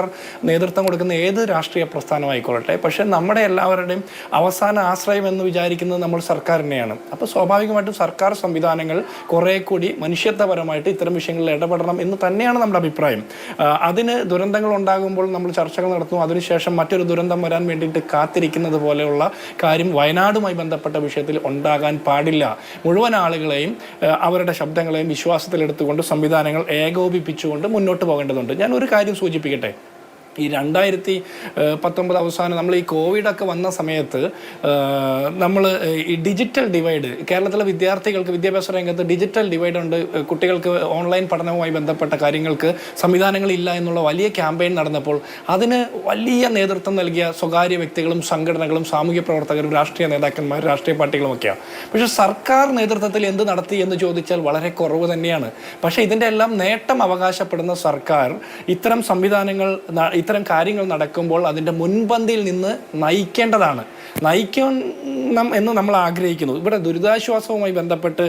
നേതൃത്വം കൊടുക്കുന്ന ഏത് രാഷ്ട്രീയ പ്രസ്ഥാനമായിക്കൊള്ളട്ടെ, പക്ഷെ നമ്മുടെ എല്ലാവരുടെയും അവസാന ആശ്രയം എന്ന് വിചാരിക്കുന്നത് നമ്മൾ സർക്കാരിനെയാണ്. അപ്പോൾ സ്വാഭാവികമായിട്ടും സർക്കാർ സംവിധാനങ്ങൾ കുറെ കൂടി മനുഷ്യ മനുഷ്യത്വപരമായിട്ട് ഇത്തരം വിഷയങ്ങളിൽ ഇടപെടണം എന്ന് തന്നെയാണ് നമ്മുടെ അഭിപ്രായം. അതിന് ദുരന്തങ്ങൾ ഉണ്ടാകുമ്പോൾ നമ്മൾ ചർച്ചകൾ നടത്തുന്നു, അതിനുശേഷം മറ്റൊരു ദുരന്തം വരാൻ വേണ്ടിയിട്ട് കാത്തിരിക്കുന്നത് പോലെയുള്ള കാര്യം വയനാടുമായി ബന്ധപ്പെട്ട വിഷയത്തിൽ ഉണ്ടാകാൻ പാടില്ല. മുഴുവൻ ആളുകളെയും അവരുടെ ശബ്ദങ്ങളെയും വിശ്വാസത്തിലെടുത്തുകൊണ്ട് സംവിധാനങ്ങൾ ഏകോപിപ്പിച്ചുകൊണ്ട് മുന്നോട്ട് പോകേണ്ടതുണ്ട്. ഞാൻ ഒരു കാര്യം സൂചിപ്പിക്കട്ടെ. ഈ 2019 അവസാനം നമ്മൾ ഈ കോവിഡൊക്കെ വന്ന സമയത്ത് നമ്മൾ ഈ ഡിജിറ്റൽ ഡിവൈഡ്, കേരളത്തിലെ വിദ്യാർത്ഥികൾക്ക് വിദ്യാഭ്യാസ രംഗത്ത് ഡിജിറ്റൽ ഡിവൈഡ് ഉണ്ട്, കുട്ടികൾക്ക് ഓൺലൈൻ പഠനവുമായി ബന്ധപ്പെട്ട കാര്യങ്ങൾക്ക് സംവിധാനങ്ങളില്ല എന്നുള്ള വലിയ ക്യാമ്പയിൻ നടന്നപ്പോൾ അതിന് വലിയ നേതൃത്വം നൽകിയ സ്വകാര്യ വ്യക്തികളും സംഘടനകളും സാമൂഹ്യ പ്രവർത്തകരും രാഷ്ട്രീയ നേതാക്കന്മാർ, രാഷ്ട്രീയ പാർട്ടികളുമൊക്കെയാണ്. പക്ഷേ സർക്കാർ നേതൃത്വത്തിൽ എന്ത് നടത്തി എന്ന് ചോദിച്ചാൽ വളരെ കുറവ് തന്നെയാണ്. പക്ഷേ ഇതിൻ്റെ എല്ലാം നേട്ടം അവകാശപ്പെടുന്ന സർക്കാർ ഇത്തരം സംവിധാനങ്ങൾ, ഇത്തരം കാര്യങ്ങൾ നടക്കുമ്പോൾ അതിൻ്റെ മുൻപന്തിയിൽ നിന്ന് നയിക്കേണ്ടതാണ്, നയിക്കണം എന്ന് നമ്മൾ ആഗ്രഹിക്കുന്നു. ഇവിടെ ദുരിതാശ്വാസവുമായി ബന്ധപ്പെട്ട്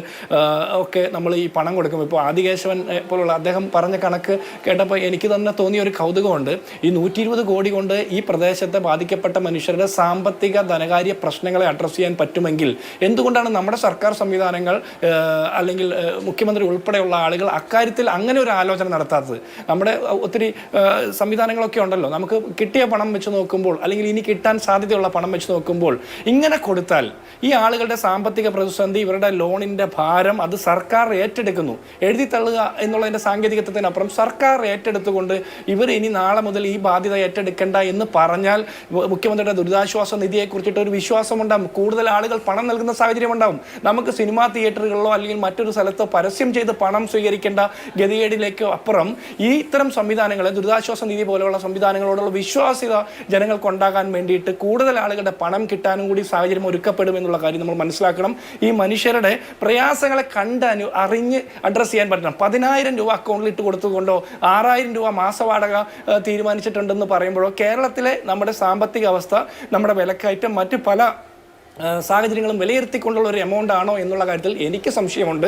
ഒക്കെ നമ്മൾ ഈ പണം കൊടുക്കുമ്പോൾ ഇപ്പോൾ ആദികേശവൻ പോലുള്ള അദ്ദേഹം പറഞ്ഞ കണക്ക് കേട്ടപ്പോൾ എനിക്ക് തന്നെ തോന്നിയ ഒരു കൗതുകമുണ്ട്. ഈ 120 കോടി കൊണ്ട് ഈ പ്രദേശത്തെ ബാധിക്കപ്പെട്ട മനുഷ്യരുടെ സാമ്പത്തിക ധനകാര്യ പ്രശ്നങ്ങളെ അഡ്രസ്സ് ചെയ്യാൻ പറ്റുമെങ്കിൽ എന്തുകൊണ്ടാണ് നമ്മുടെ സർക്കാർ സംവിധാനങ്ങൾ അല്ലെങ്കിൽ മുഖ്യമന്ത്രി ഉൾപ്പെടെയുള്ള ആളുകൾ അക്കാര്യത്തിൽ അങ്ങനെ ഒരു ആലോചന നടത്താത്തത്? നമ്മുടെ ഒത്തിരി സംവിധാനങ്ങളൊക്കെ ഉണ്ടല്ലോ, നമുക്ക് കിട്ടിയ പണം വെച്ച് നോക്കുമ്പോൾ അല്ലെങ്കിൽ ഇനി കിട്ടാൻ സാധ്യതയുള്ള പണം വെച്ച് നോക്കുമ്പോൾ ഇങ്ങനെ കൊടുത്താൽ ഈ ആളുകളുടെ സാമ്പത്തിക പ്രതിസന്ധി, ഇവരുടെ ലോണിൻ്റെ ഭാരം അത് സർക്കാർ ഏറ്റെടുക്കുന്നു. എഴുതി തള്ളുക എന്നുള്ളതിൻ്റെ സാങ്കേതികത്വത്തിനപ്പുറം സർക്കാർ ഏറ്റെടുത്തുകൊണ്ട് ഇവർ ഇനി നാളെ മുതൽ ഈ ബാധ്യത ഏറ്റെടുക്കേണ്ട എന്ന് പറഞ്ഞാൽ മുഖ്യമന്ത്രിയുടെ ദുരിതാശ്വാസ നിധിയെക്കുറിച്ചിട്ട് ഒരു വിശ്വാസമുണ്ടാകും, കൂടുതൽ ആളുകൾ പണം നൽകുന്ന സാഹചര്യം ഉണ്ടാവും. നമുക്ക് സിനിമാ തിയേറ്ററുകളിലോ അല്ലെങ്കിൽ മറ്റൊരു സ്ഥലത്തോ പരസ്യം ചെയ്ത് പണം സ്വീകരിക്കേണ്ട ഗതികേടിലേക്കോ അപ്പുറം ഈ ഇത്തരം സംവിധാനങ്ങളെ, ദുരിതാശ്വാസ നിധി പോലെയുള്ള സംവിധാനങ്ങളോടുള്ള വിശ്വാസ്യത ജനങ്ങൾക്കുണ്ടാകാൻ വേണ്ടിയിട്ട് കൂടുതൽ ആളുകളുടെ പണം കിട്ടാനും കൂടി സാഹചര്യം ഒരുക്കപ്പെടുമെന്നുള്ള കാര്യം നമ്മൾ മനസ്സിലാക്കണം. ഈ മനുഷ്യരുടെ പ്രയാസങ്ങളെ അറിഞ്ഞ് അഡ്രസ്സ് ചെയ്യാൻ പറ്റണം. 10,000 രൂപ അക്കൗണ്ടിൽ ഇട്ട് കൊടുത്തുകൊണ്ടോ 6,000 രൂപ മാസവാടക തീരുമാനിച്ചിട്ടുണ്ടെന്ന് പറയുമ്പോഴോ കേരളത്തിലെ നമ്മുടെ സാമ്പത്തിക അവസ്ഥ, നമ്മുടെ വിലക്കയറ്റം, മറ്റ് പല സാഹചര്യങ്ങളും വിലയിരുത്തിക്കൊണ്ടുള്ള ഒരു എമൗണ്ട് ആണോ എന്നുള്ള കാര്യത്തിൽ എനിക്ക് സംശയമുണ്ട്.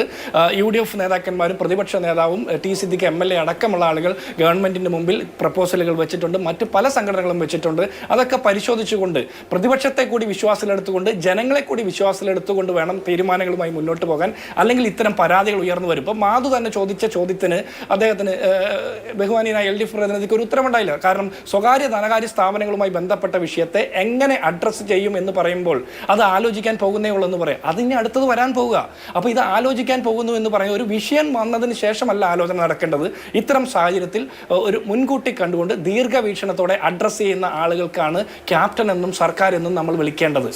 UDF നേതാക്കന്മാരും പ്രതിപക്ഷ നേതാവും ടി സിദ്ദിഖ് MLA അടക്കമുള്ള ആളുകൾ ഗവൺമെൻറ്റിൻ്റെ മുമ്പിൽ പ്രപ്പോസലുകൾ വെച്ചിട്ടുണ്ട്, മറ്റ് പല സംഘടനകളും വെച്ചിട്ടുണ്ട്. അതൊക്കെ പരിശോധിച്ചുകൊണ്ട് പ്രതിപക്ഷത്തെ കൂടി വിശ്വാസത്തിലെടുത്തുകൊണ്ട് ജനങ്ങളെ കൂടി വിശ്വാസത്തിലെടുത്തുകൊണ്ട് വേണം തീരുമാനങ്ങളുമായി മുന്നോട്ട് പോകാൻ. അല്ലെങ്കിൽ ഇത്തരം പരാതികൾ ഉയർന്നു വരും. ഇപ്പോൾ മാധു തന്നെ ചോദിച്ച ചോദ്യത്തിന് അദ്ദേഹത്തിന് ബഹുമാനീയനായ LDF പ്രതിനിധിക്ക് ഒരു ഉത്തരവുണ്ടായില്ല. കാരണം സ്വകാര്യ ധനകാര്യ സ്ഥാപനങ്ങളുമായി ബന്ധപ്പെട്ട വിഷയത്തെ എങ്ങനെ അഡ്രസ്സ് ചെയ്യും എന്ന് പറയുമ്പോൾ അത് ആലോചിക്കാൻ പോകുന്നേ ഉള്ളൂ എന്ന് പറയാം. അതിന് അടുത്തത് വരാൻ പോവുക. അപ്പോൾ ഇത് ആലോചിക്കാൻ പോകുന്നു എന്ന് പറയുന്ന ഒരു വിഷയം വന്നതിന് ശേഷമല്ല ആലോചന നടക്കേണ്ടത്. ഇത്തരം സാഹചര്യത്തിൽ ഒരു മുൻകൂട്ടി കണ്ടുകൊണ്ട് ദീർഘവീക്ഷണത്തോടെ അഡ്രസ്സ് ചെയ്യുന്ന ആളുകൾക്കാണ് ക്യാപ്റ്റൻ എന്നും സർക്കാർ എന്നും നമ്മൾ വിളിക്കേണ്ടത്.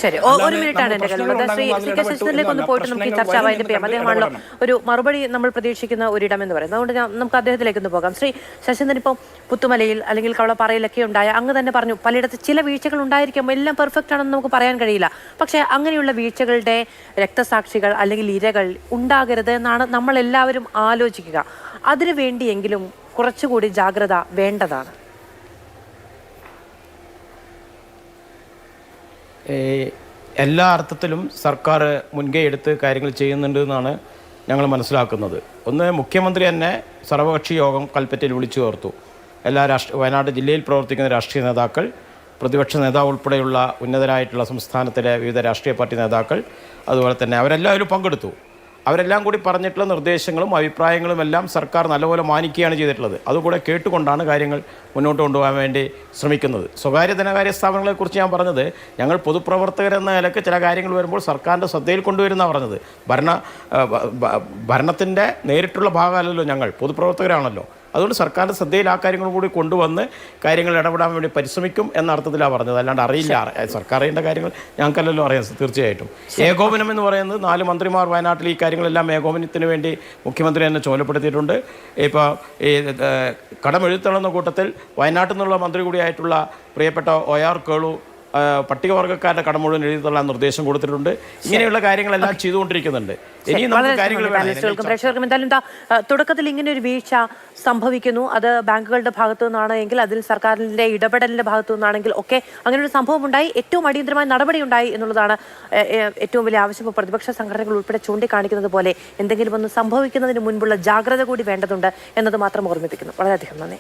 ഒരു മറുപടി നമ്മൾ പ്രതീക്ഷിക്കുന്ന ഒരിടം എന്ന് പറയുന്നത്. അതുകൊണ്ട് നമുക്ക് അദ്ദേഹത്തിലേക്ക് ഒന്ന് പോകാം. ശ്രീ ശശീന്ദ്രൻ, ഇപ്പോൾ പുത്തുമലയിൽ അല്ലെങ്കിൽ കവളപ്പാറയിലൊക്കെ ഉണ്ടായ, അങ്ങ് തന്നെ പറഞ്ഞു പലയിടത്ത് ചില വീഴ്ചകൾ ഉണ്ടായിരിക്കും, എല്ലാം പെർഫെക്റ്റ് ആണെന്ന് നമുക്ക് പറയാൻ കഴിയില്ല. പക്ഷേ അങ്ങനെയുള്ള വീഴ്ചകളുടെ രക്തസാക്ഷികൾ അല്ലെങ്കിൽ ഇരകൾ ഉണ്ടാകരുത് എന്നാണ് നമ്മൾ എല്ലാവരും ആലോചിക്കുക. അതിനു വേണ്ടിയെങ്കിലും കുറച്ചുകൂടി ജാഗ്രത വേണ്ടതാണ്. എല്ലാ അർത്ഥത്തിലും സർക്കാർ മുൻകൈ എടുത്ത് കാര്യങ്ങൾ ചെയ്യുന്നുണ്ട് എന്നാണ് ഞങ്ങൾ മനസ്സിലാക്കുന്നത്. ഒന്ന്, മുഖ്യമന്ത്രി തന്നെ സർവകക്ഷി യോഗം കൽപ്പറ്റയിൽ വിളിച്ചു ചേർത്തു. എല്ലാ വയനാട് ജില്ലയിൽ പ്രവർത്തിക്കുന്ന രാഷ്ട്രീയ നേതാക്കൾ, പ്രതിപക്ഷ നേതാവ് ഉൾപ്പെടെയുള്ള ഉന്നതരായിട്ടുള്ള സംസ്ഥാനത്തിലെ വിവിധ രാഷ്ട്രീയ പാർട്ടി നേതാക്കൾ, അതുപോലെ തന്നെ അവരെല്ലാവരും പങ്കെടുത്തു. അവരെല്ലാം കൂടി പറഞ്ഞിട്ടുള്ള നിർദ്ദേശങ്ങളും അഭിപ്രായങ്ങളും എല്ലാം സർക്കാർ നല്ലപോലെ മാനിക്കുകയാണ് ചെയ്തിട്ടുള്ളത്. അതുകൂടെ കേട്ടുകൊണ്ടാണ് കാര്യങ്ങൾ മുന്നോട്ട് കൊണ്ടുപോകാൻ വേണ്ടി ശ്രമിക്കുന്നത്. സ്വകാര്യ ധനകാര്യ സ്ഥാപനങ്ങളെക്കുറിച്ച് ഞാൻ പറഞ്ഞത്, ഞങ്ങൾ പൊതുപ്രവർത്തകരെന്ന നിലയ്ക്ക് ചില കാര്യങ്ങൾ വരുമ്പോൾ സർക്കാരിൻ്റെ ശ്രദ്ധയിൽ കൊണ്ടുവരുന്നതാണ് പറഞ്ഞത്. ഭരണത്തിൻ്റെ നേരിട്ടുള്ള ഭാഗമല്ലല്ലോ ഞങ്ങൾ, പൊതുപ്രവർത്തകരാണല്ലോ. അതുകൊണ്ട് സർക്കാരിൻ്റെ ശ്രദ്ധയിൽ ആ കാര്യങ്ങൾ കൂടി കൊണ്ടുവന്ന് കാര്യങ്ങൾ ഇടപെടാൻ വേണ്ടി പരിശ്രമിക്കും എന്ന അർത്ഥത്തിലാണ് പറഞ്ഞത്. അല്ലാണ്ട് അറിയില്ല, സർക്കാർ അറിയേണ്ട കാര്യങ്ങൾ ഞങ്ങൾക്കല്ലല്ലോ അറിയാം. തീർച്ചയായിട്ടും ഏകോപനം എന്ന് പറയുന്നത് 4 മന്ത്രിമാർ വയനാട്ടിൽ ഈ കാര്യങ്ങളെല്ലാം ഏകോപനത്തിന് വേണ്ടി മുഖ്യമന്ത്രി തന്നെ ചുമതലപ്പെടുത്തിയിട്ടുണ്ട്. ഇപ്പോൾ ഈ കടമെഴുത്തള്ളുന്ന കൂട്ടത്തിൽ വയനാട്ടിൽ നിന്നുള്ള മന്ത്രി കൂടിയായിട്ടുള്ള പ്രിയപ്പെട്ട OR കേളു പട്ടികവർഗ്ഗക്കാരുടെ കടം മുഴുവൻ എഴുതി തള്ളാൻ നിർദ്ദേശം കൊടുത്തിട്ടുണ്ട്. ഇങ്ങനെയുള്ള കാര്യങ്ങളെല്ലാം ചെയ്തുകൊണ്ടിരിക്കുന്നുണ്ട്. ഇനി നമുക്ക് കാര്യങ്ങൾ പ്രേക്ഷകർക്കും എന്തായാലും തുടക്കത്തിൽ ഇങ്ങനെ ഒരു വീഴ്ച സംഭവിക്കുന്നു, അത് ബാങ്കുകളുടെ ഭാഗത്തു നിന്നാണ് എങ്കിൽ, അതിൽ സർക്കാരിന്റെ ഇടപെടലിന്റെ ഭാഗത്തു നിന്നാണെങ്കിൽ ഒക്കെ അങ്ങനെ ഒരു സംഭവം ഉണ്ടായി, ഏറ്റവും അടിയന്തരമായ നടപടി ഉണ്ടായി എന്നുള്ളതാണ് ഏറ്റവും വലിയ ആവശ്യം. പ്രതിപക്ഷ സംഘടനകൾ ഉൾപ്പെടെ ചൂണ്ടിക്കാണിക്കുന്നത് പോലെ എന്തെങ്കിലും ഒന്ന് സംഭവിക്കുന്നതിന് മുൻപുള്ള ജാഗ്രത കൂടി വേണ്ടതുണ്ട് എന്നത് മാത്രം ഓർമ്മിപ്പിക്കുന്നു. വളരെയധികം നന്ദി.